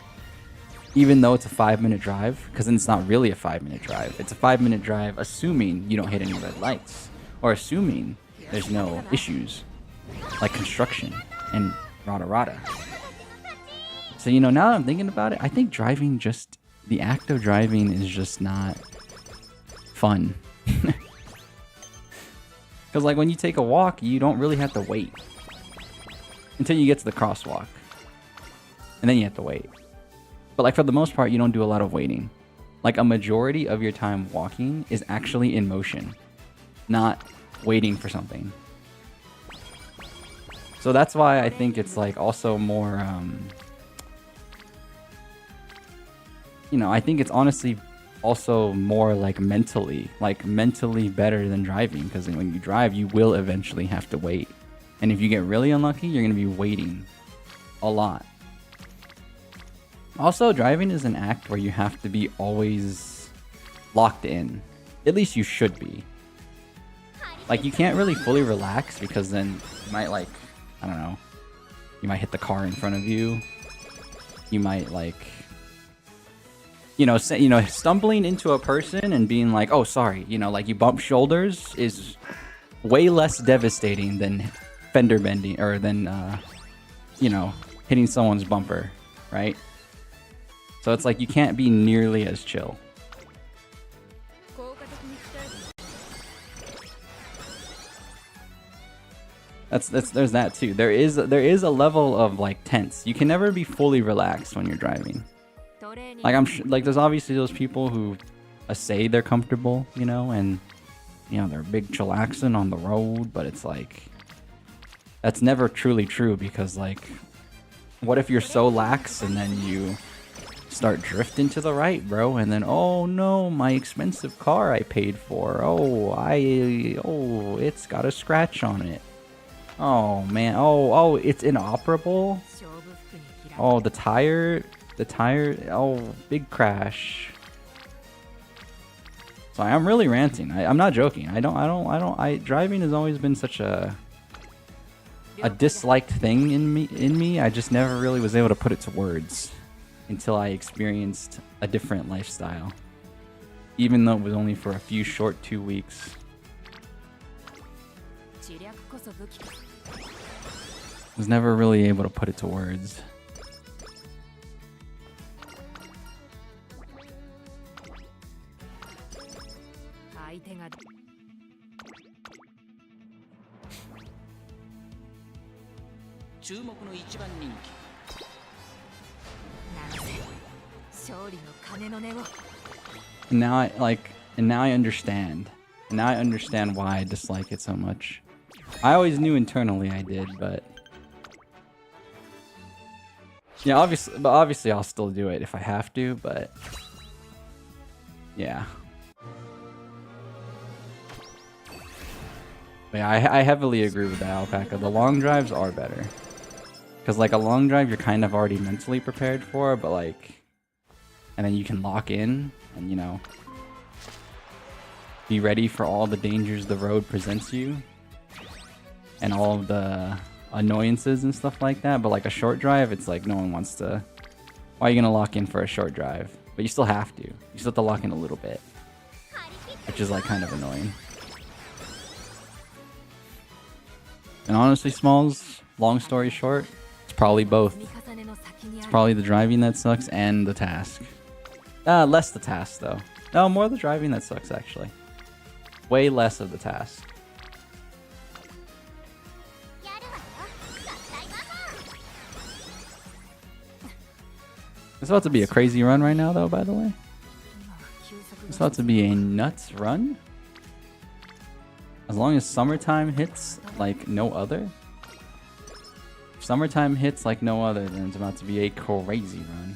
even though it's a 5-minute drive, because then it's not really a 5-minute drive. It's a 5-minute drive assuming you don't hit any red lights, or assuming there's no issues like construction and rada. So, you know, now that I'm thinking about it, I think driving, just the act of driving is just not fun. Because like when you take a walk, you don't really have to wait until you get to the crosswalk, and then you have to wait. But like for the most part, you don't do a lot of waiting. Like a majority of your time walking is actually in motion, not waiting for something. So that's why I think it's like also more, you know, I think it's honestly also more like mentally better than driving, because when you drive, you will eventually have to wait. And if you get really unlucky, you're going to be waiting a lot. Also, driving is an act where you have to be always locked in. At least you should be. Like, you can't really fully relax, because then you might, like, I don't know, you might hit the car in front of you. You might, like, you know, stumbling into a person and being like, oh, sorry, you know, like you bump shoulders is way less devastating than fender bending, or than, you know, hitting someone's bumper, right? So it's like you can't be nearly as chill. There's that too. There is a level of like tense. You can never be fully relaxed when you're driving. Like like there's obviously those people who say they're comfortable, you know, and you know they're big chillaxing on the road, but it's like that's never truly true, because like what if you're so lax and then you start drifting to the right, bro, and then oh no, my expensive car I paid for, it's got a scratch on it. Oh man, oh it's inoperable. Oh, the tire, oh, big crash. So I'm really ranting. I'm not joking. Driving has always been such a disliked thing in me. I just never really was able to put it to words until I experienced a different lifestyle. Even though it was only for a few short 2 weeks. I was never really able to put it to words. And now I understand. And now I understand why I dislike it so much. I always knew internally I did, but yeah, obviously I'll still do it if I have to, but yeah. But yeah, I heavily agree with that, Alpaca. The long drives are better. Because like a long drive you're kind of already mentally prepared for, but like, and then you can lock in and, you know, be ready for all the dangers the road presents you and all of the annoyances and stuff like that. But like a short drive, it's like no one wants to. Why are you gonna lock in for a short drive? But you still have to. You still have to lock in a little bit, which is like kind of annoying. And honestly, Smalls, long story short, it's probably both. It's probably the driving that sucks and the task. Less the task though. No, more the driving that sucks actually. Way less of the task. It's about to be a crazy run right now though, by the way. It's about to be a nuts run. As long as summertime hits like no other. If summertime hits like no other, then it's about to be a crazy run.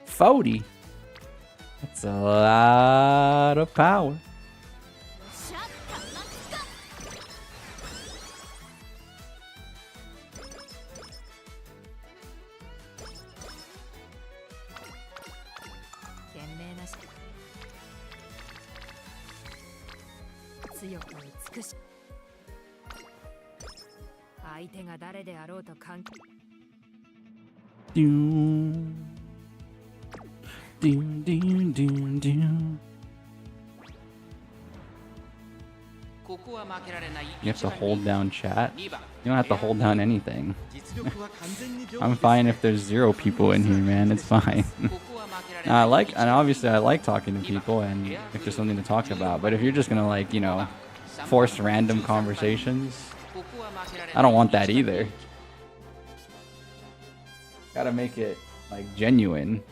$40. That's a lot of power. You have to hold down chat. You don't have to hold down anything. I'm fine if there's 0 people in here, man. It's fine. And obviously I like talking to people and if there's something to talk about. But if you're just gonna like, you know, force random conversations, I don't want that either. Gotta make it like genuine.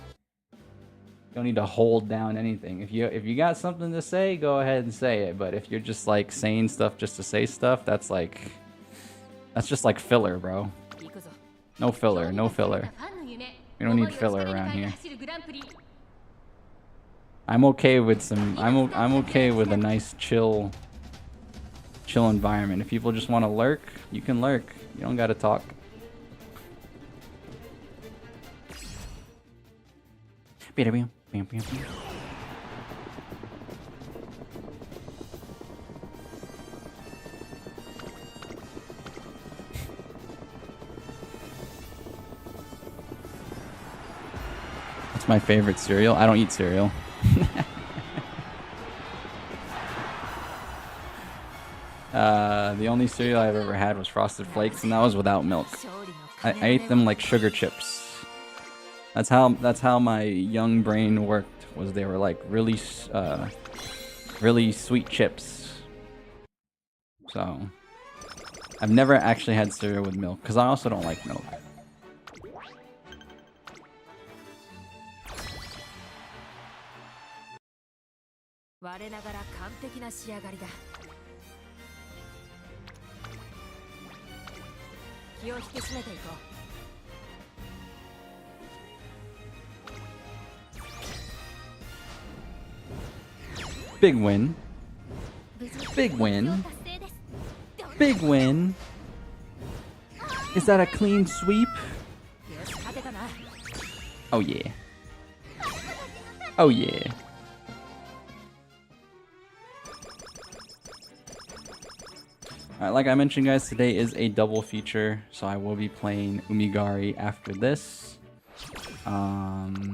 You don't need to hold down anything. If you got something to say, go ahead and say it. But if you're just like saying stuff just to say stuff, that's just like filler, bro. No filler, no filler. We don't need filler around here. I'm okay with I'm okay with a nice chill environment. If people just want to lurk, you can lurk. You don't gotta talk. That's my favorite cereal. I don't eat cereal. The only cereal I've ever had was Frosted Flakes, and that was without milk. I ate them like sugar chips. That's how my young brain worked. Was they were like really sweet chips. So I've never actually had cereal with milk because I also don't like milk. Big win. Big win. Big win. Is that a clean sweep? Oh yeah. Oh yeah. Alright, like I mentioned guys, today is a double feature, so I will be playing Umigari after this. I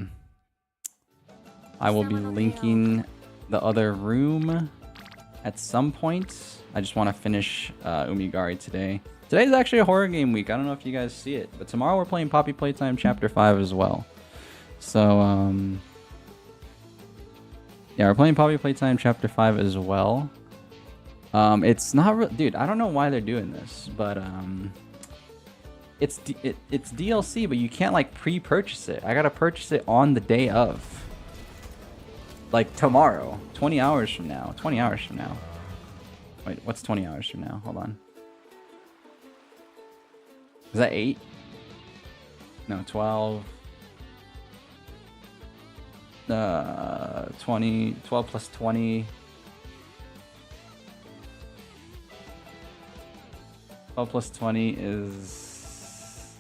will be linking the other room at some point. I just want to finish Umigari today. Today's actually a horror game week. I don't know if you guys see it, but tomorrow we're playing Poppy Playtime Chapter 5 as well. So, Yeah, we're playing Poppy Playtime Chapter 5 as well. It's not dude, I don't know why they're doing this, but it's DLC, but you can't like pre-purchase it. I gotta purchase it on the day of. Like tomorrow, 20 hours from now. 20 hours from now. Wait, what's 20 hours from now? Hold on. Is that 8? No, 12. 20, 12 plus 20. 12 plus 20 is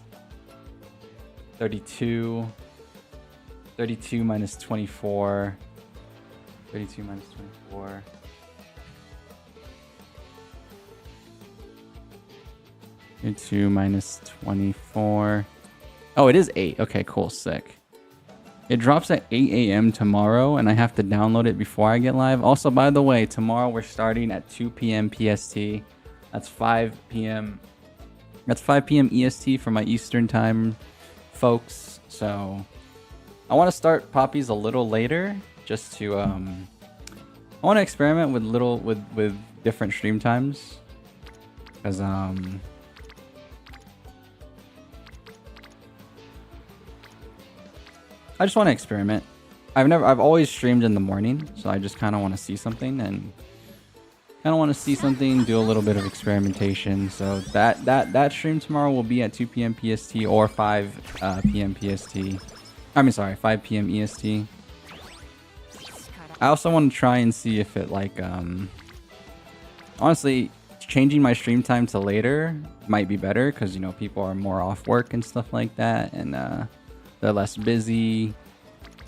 32. 32 minus 24. 32 minus 24. Two minus 24. Oh, it is 8. Okay, cool, sick. It drops at 8 a.m. tomorrow, and I have to download it before I get live. Also, by the way, tomorrow we're starting at 2 p.m. PST. That's 5 p.m. That's 5 p.m. EST for my Eastern time, folks. So I want to start Poppies a little later, just to I want to experiment with different stream times, because I just want to experiment. I've always streamed in the morning, so I just kind of want to see something and do a little bit of experimentation. So that stream tomorrow will be at 2 p.m. PST or 5 p.m. PST. I mean, sorry, 5 p.m. EST. I also want to try and see if it like honestly, changing my stream time to later might be better, because you know people are more off work and stuff like that, and they're less busy,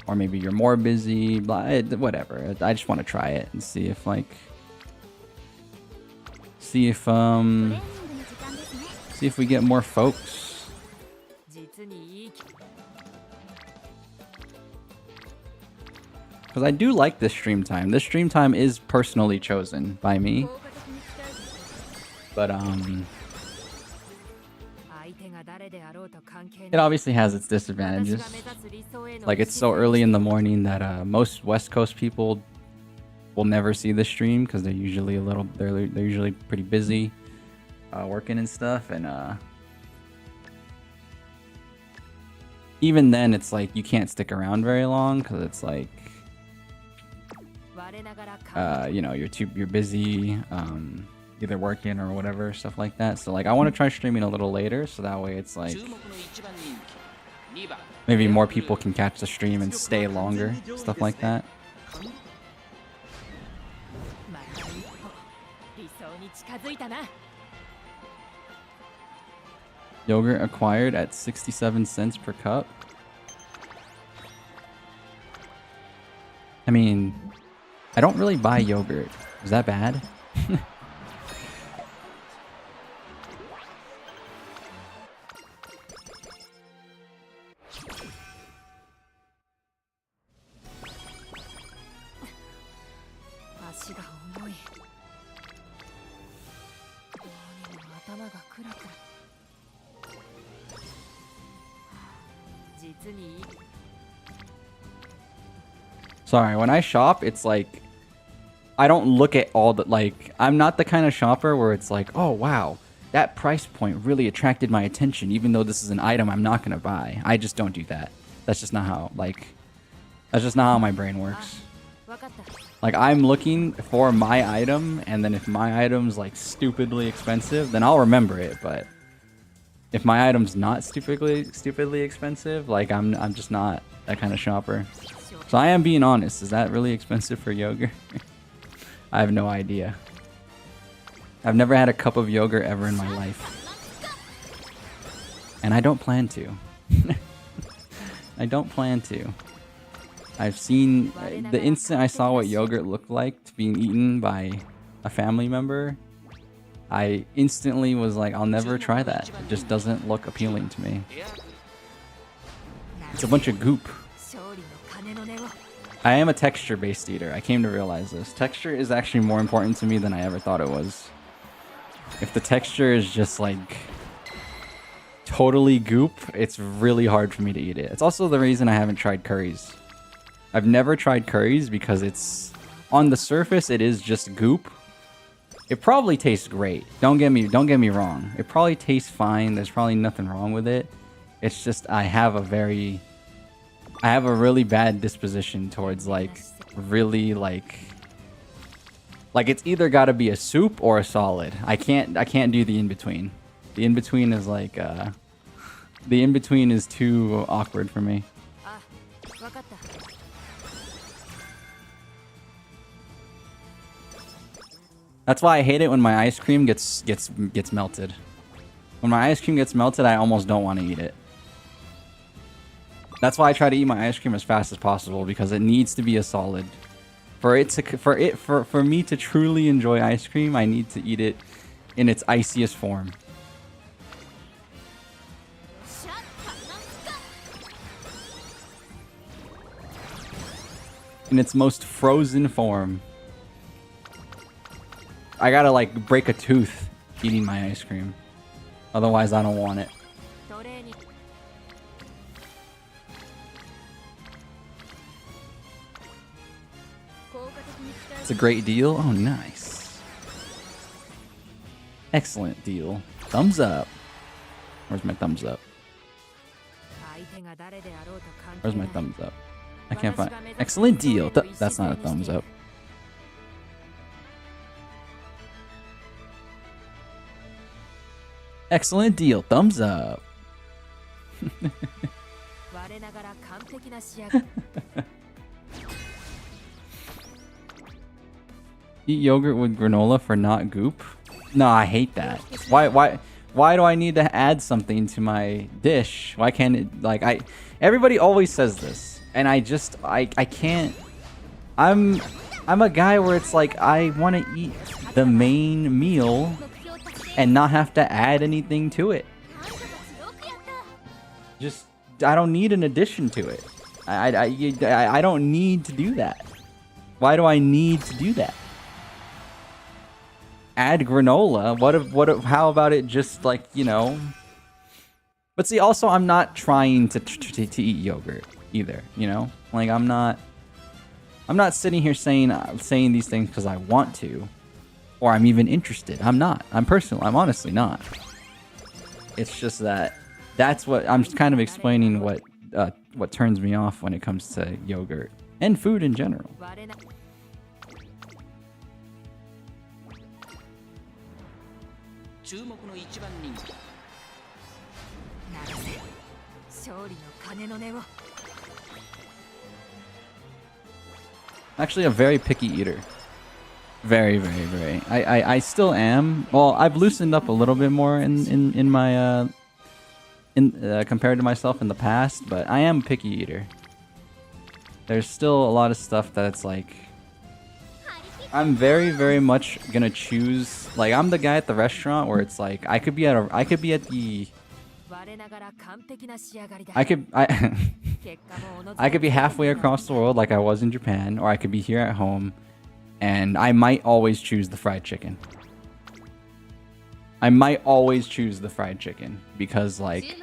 or maybe you're more busy, blah, whatever. I just want to try it and see if we get more folks. Because I do like this stream time. This stream time is personally chosen by me. But it obviously has its disadvantages. Like, it's so early in the morning that most West Coast people will never see the stream, because they're usually they're usually pretty busy working and stuff, and even then it's like you can't stick around very long, because it's like you know, you're busy either working or whatever, stuff like that. So like I want to try streaming a little later, so that way it's like maybe more people can catch the stream and stay longer, stuff like that. Yogurt acquired at 67 cents per cup. I mean, I don't really buy yogurt. Is that bad? Sorry, when I shop, it's like I don't look at all the, like, I'm not the kind of shopper where it's like, oh wow, that price point really attracted my attention, even though this is an item I'm not gonna buy. I just don't do that. That's just not how, like, that's just not how my brain works. Like, I'm looking for my item, and then if my item's like stupidly expensive, then I'll remember it. But if my item's not stupidly expensive, like I'm just not that kind of shopper. So I am being honest. Is that really expensive for yogurt? I have no idea. I've never had a cup of yogurt ever in my life, and I don't plan to. I don't plan to. I've seen the instant I saw what yogurt looked like being eaten by a family member, I instantly was like, I'll never try that. It just doesn't look appealing to me. It's a bunch of goop. I am a texture-based eater. I came to realize this. Texture is actually more important to me than I ever thought it was. If the texture is just like totally goop, it's really hard for me to eat it. It's also the reason I haven't tried curries. I've never tried curries because it's on the surface it is just goop. It probably tastes great. Don't get me wrong. It probably tastes fine. There's probably nothing wrong with it. It's just I have a really bad disposition towards like really like it's either got to be a soup or a solid. I can't do the in between. The in between is like the in between is too awkward for me. That's why I hate it when my ice cream gets melted. When my ice cream gets melted, I almost don't want to eat it. That's why I try to eat my ice cream as fast as possible, because it needs to be a solid. For me to truly enjoy ice cream, I need to eat it in its iciest form. In its most frozen form. I gotta like break a tooth eating my ice cream. Otherwise I don't want it. It's a great deal. Oh, nice. Excellent deal. Thumbs up. Where's my thumbs up? Where's my thumbs up? I can't find. Excellent deal. That's not a thumbs up. Excellent deal. Thumbs up. Eat yogurt with granola for not goop? No, I hate that. Why do I need to add something to my dish? Why can't it like everybody always says this, and I can't. I'm a guy where it's like I want to eat the main meal and not have to add anything to it. Just I don't need an addition to it. I don't need to do that. Why do I need to do that? Add granola. How about it just like, you know? But see, also I'm not trying to eat yogurt either, you know? Like I'm not sitting here saying these things because I want to, or I'm even interested. I'm not. I'm honestly not. It's just that's what I'm kind of explaining what turns me off when it comes to yogurt and food in general. Actually a very picky eater. Very, very, very. I still am. Well, I've loosened up a little bit more in my compared to myself in the past, but I am a picky eater. There's still a lot of stuff that's like I'm very, very much gonna choose. Like I'm the guy at the restaurant where it's like I could be halfway across the world like I was in Japan, or I could be here at home, and I might always choose the fried chicken. I might always choose the fried chicken because like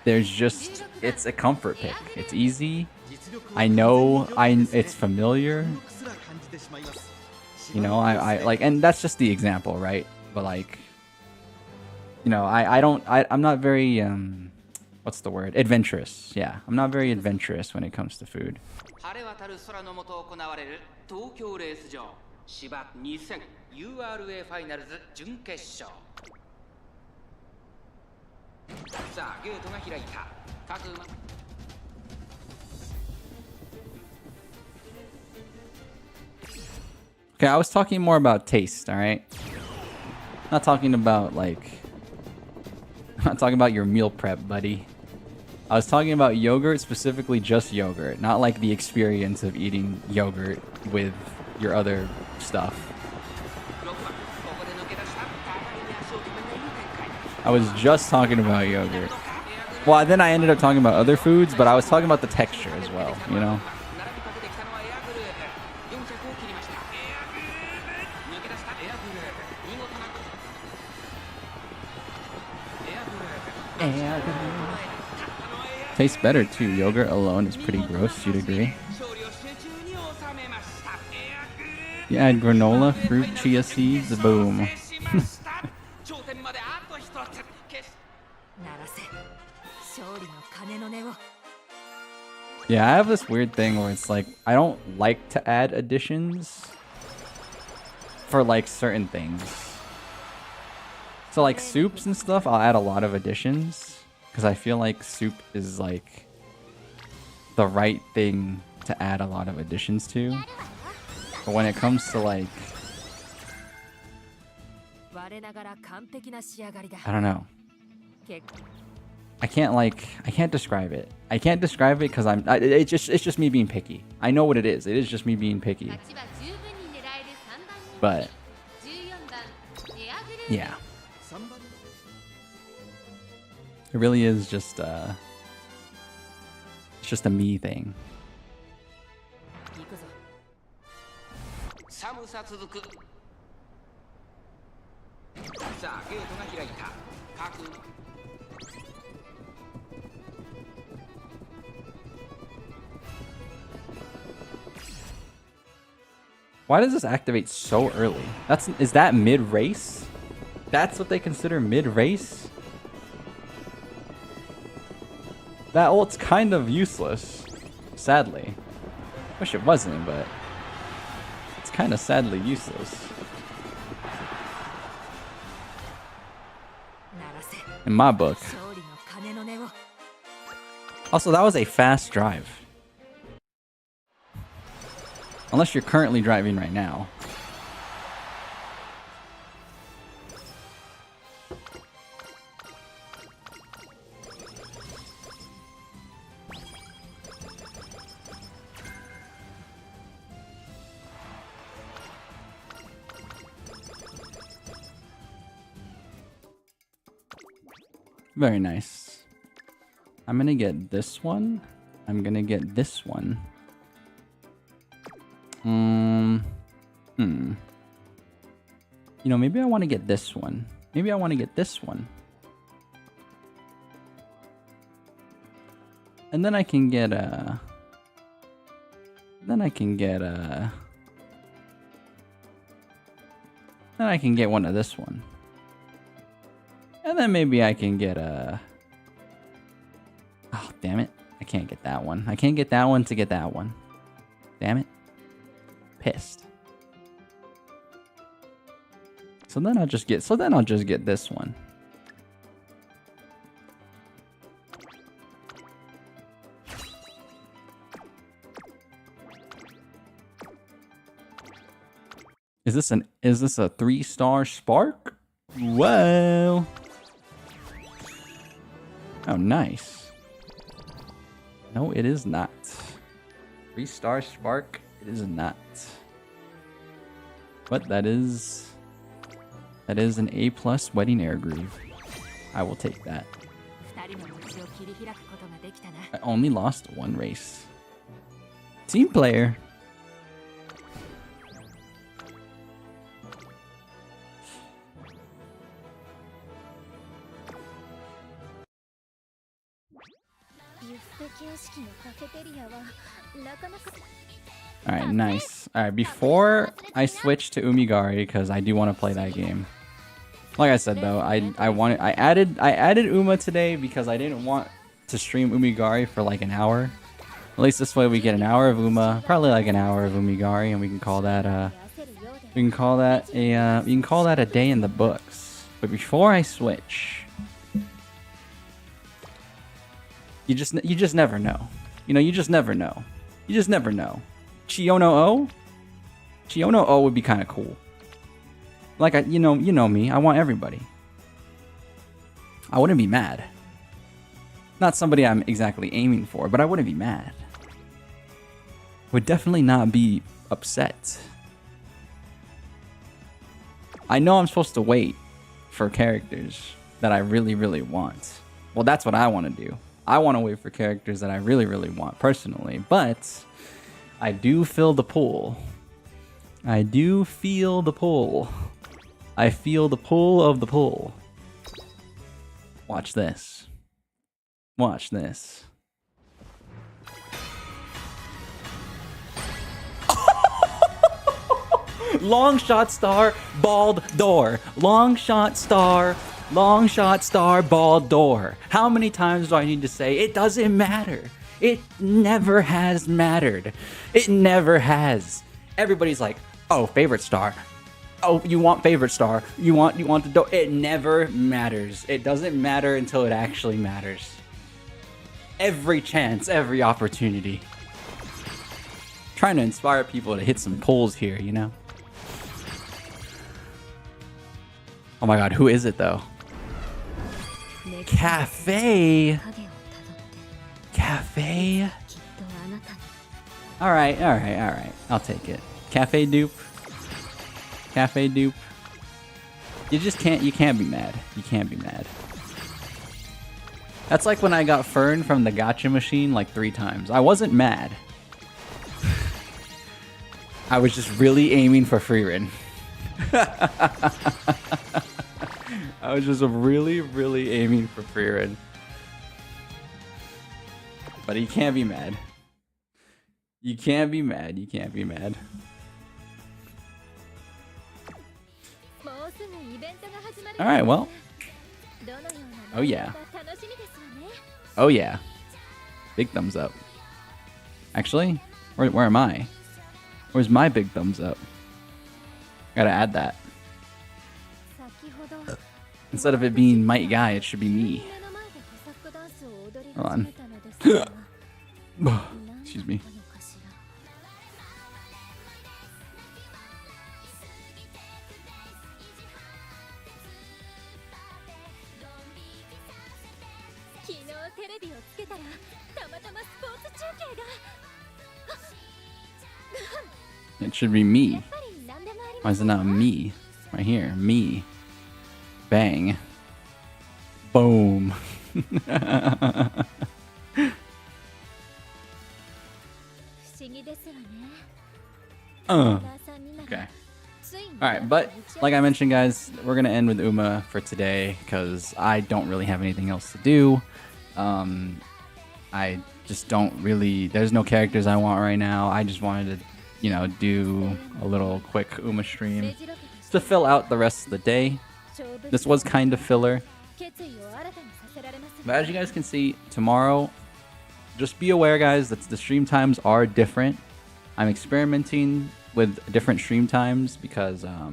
it's a comfort pick. It's easy. I know it's familiar. You know, I like, and that's just the example, right? But like, you know, I'm not very what's the word? Adventurous. Yeah, I'm not very adventurous when it comes to food. Okay, I was talking more about taste, alright? Not talking about, like... I'm not talking about your meal prep, buddy. I was talking about yogurt, specifically just yogurt. Not like the experience of eating yogurt with your other stuff. I was just talking about yogurt. Well, then I ended up talking about other foods, but I was talking about the texture as well, you know? Tastes better too. Yogurt alone is pretty gross. You'd agree? You add granola, fruit, chia seeds, boom. Yeah, I have this weird thing where it's like, I don't like to add additions for like certain things. So like soups and stuff, I'll add a lot of additions because I feel like soup is like the right thing to add a lot of additions to. But when it comes to like, I don't know. I can't describe it. I can't describe it because it's just me being picky. I know what it is. It is just me being picky. But yeah. It really is just it's just a me thing. Why does this activate so early? Is that mid-race? That's what they consider mid-race? That ult's kind of useless, sadly. Wish it wasn't, but it's kind of sadly useless. In my book. Also, that was a fast drive. Unless you're currently driving right now. Very nice. I'm gonna get this one. I'm gonna get this one. You know, maybe I want to get this one. Maybe I want to get this one. And then I can get a... Then I can get one of this one. And then maybe I can get a... Oh, damn it. I can't get that one. I can't get that one to get that one. Damn it. Pissed. So then I'll just get this one. Is this a 3-star spark? Whoa. Oh, nice. No, it is not. 3-star spark, it is not. But that is an A+ wedding air groove. I will take that. I only lost one race. Team player. Alright, nice. Alright, before I switch to Umigari, because I do want to play that game. Like I said though, I added Uma today because I didn't want to stream Umigari for like an hour. At least this way we get an hour of Uma, probably like an hour of Umigari, and we can call that a day in the books. But before I switch, you just never know. You know, you just never know. You just never know. Chiono O? Chiono O would be kind of cool. Like, you know me. I want everybody. I wouldn't be mad. Not somebody I'm exactly aiming for, but I wouldn't be mad. Would definitely not be upset. I know I'm supposed to wait for characters that I really, really want. Well, that's what I want to do. I want to wait for characters that I really, really want personally, but I do feel the pull. I do feel the pull. I feel the pull of the pull. Watch this. Watch this. Long shot star, bald door. Long shot star, bald door. How many times do I need to say it doesn't matter? It never has mattered. It never has. Everybody's like, oh, favorite star. Oh, you want favorite star. You want the door. It never matters. It doesn't matter until it actually matters. Every chance, every opportunity. Trying to inspire people to hit some pulls here, you know? Oh my god, who is it though? Cafe. Cafe. Alright. I'll take it. Cafe dupe. Cafe dupe. You can't be mad. You can't be mad. That's like when I got Fern from the gacha machine like 3 times. I wasn't mad. I was just really aiming for Freerin. I was just really aiming for Freerin. But you can't be mad. You can't be mad. You can't be mad. Alright, well. Oh yeah. Oh yeah. Big thumbs up. Actually, where am I? Where's my big thumbs up? Gotta add that. Instead of it being Might Guy, it should be me. Hold on. Excuse me. It should be me. Why is it not me? Right here. Me. Bang. Boom. Okay. Alright, but like I mentioned, guys, we're going to end with Uma for today because I don't really have anything else to do. I just don't really... There's no characters I want right now. I just wanted to, you know, do a little quick Uma stream to fill out the rest of the day. This was kind of filler. But as you guys can see, tomorrow, just be aware, guys, that the stream times are different. I'm experimenting with different stream times because I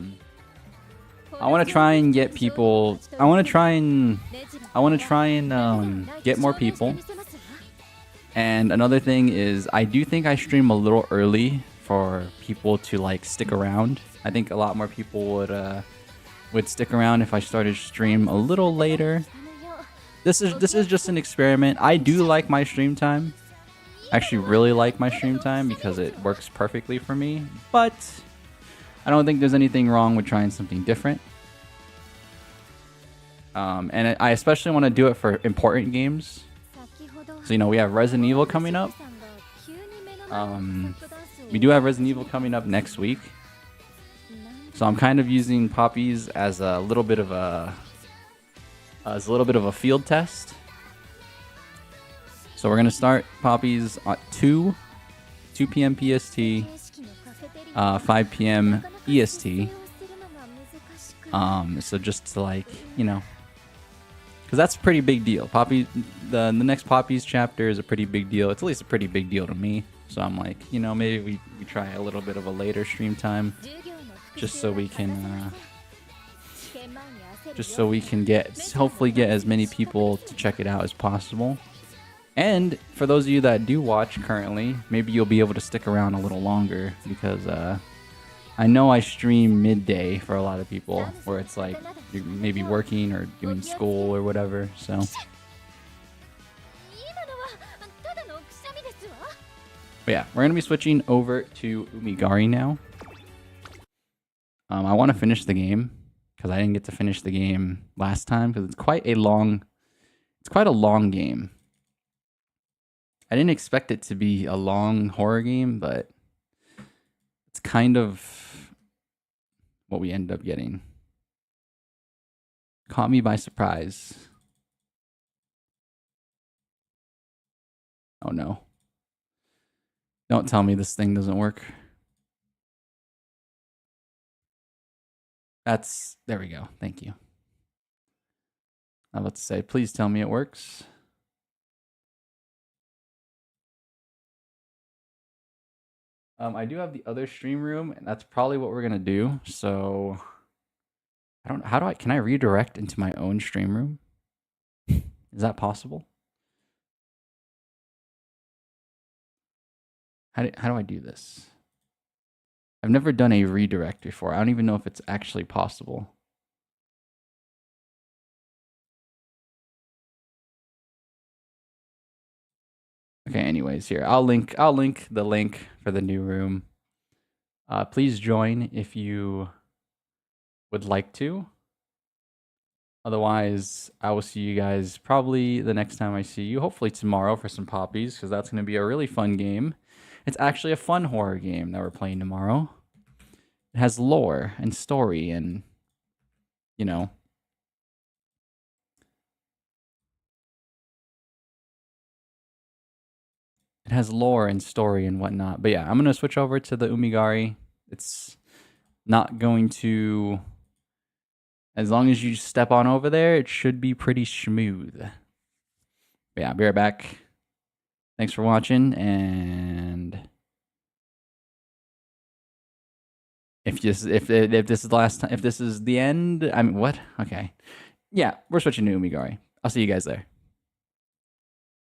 want to try and get people. I want to try and get more people. And another thing is, I do think I stream a little early for people to like stick around. I think a lot more people would stick around if I started stream a little later. This is just an experiment. I do like my stream time. I actually really like my stream time because it works perfectly for me. But I don't think there's anything wrong with trying something different. And I especially want to do it for important games. So, you know, we have Resident Evil coming up. We do have Resident Evil coming up next week. So I'm kind of using Poppies as a little bit of a field test. So we're gonna start Poppies at 2 p.m. PST, 5 p.m. EST. So just to, like, you know, because that's a pretty big deal. Poppy, the next Poppies chapter is a pretty big deal. It's at least a pretty big deal to me. So I'm like, you know, maybe we try a little bit of a later stream time, just so we can hopefully get as many people to check it out as possible. And for those of you that do watch currently, maybe you'll be able to stick around a little longer because I know I stream midday for a lot of people where it's like you're maybe working or doing school or whatever. So but yeah, we're gonna be switching over to Umigari now. I want to finish the game because I didn't get to finish the game last time because it's quite a long game. I didn't expect it to be a long horror game, but it's kind of what we ended up getting. Caught me by surprise. Oh no. Don't tell me this thing doesn't work. There we go. Thank you. Let's say, please tell me it works. I do have the other stream room, and that's probably what we're gonna do. So, can I redirect into my own stream room? Is that possible? How do I do this? I've never done a redirect before. I don't even know if it's actually possible. Okay, anyways, here. I'll link the link for the new room. Please join if you would like to. Otherwise, I will see you guys probably the next time I see you. Hopefully tomorrow for some poppies, because that's going to be a really fun game. It's actually a fun horror game that we're playing tomorrow. It has lore and story and, you know. It has lore and story and whatnot. But yeah, I'm going to switch over to the Umigari. It's not going to... As long as you step on over there, it should be pretty smooth. But yeah, I'll be right back. Thanks for watching, and if this is the last time, if this is the end, I mean, what? Okay. Yeah, we're switching to Umigari. I'll see you guys there.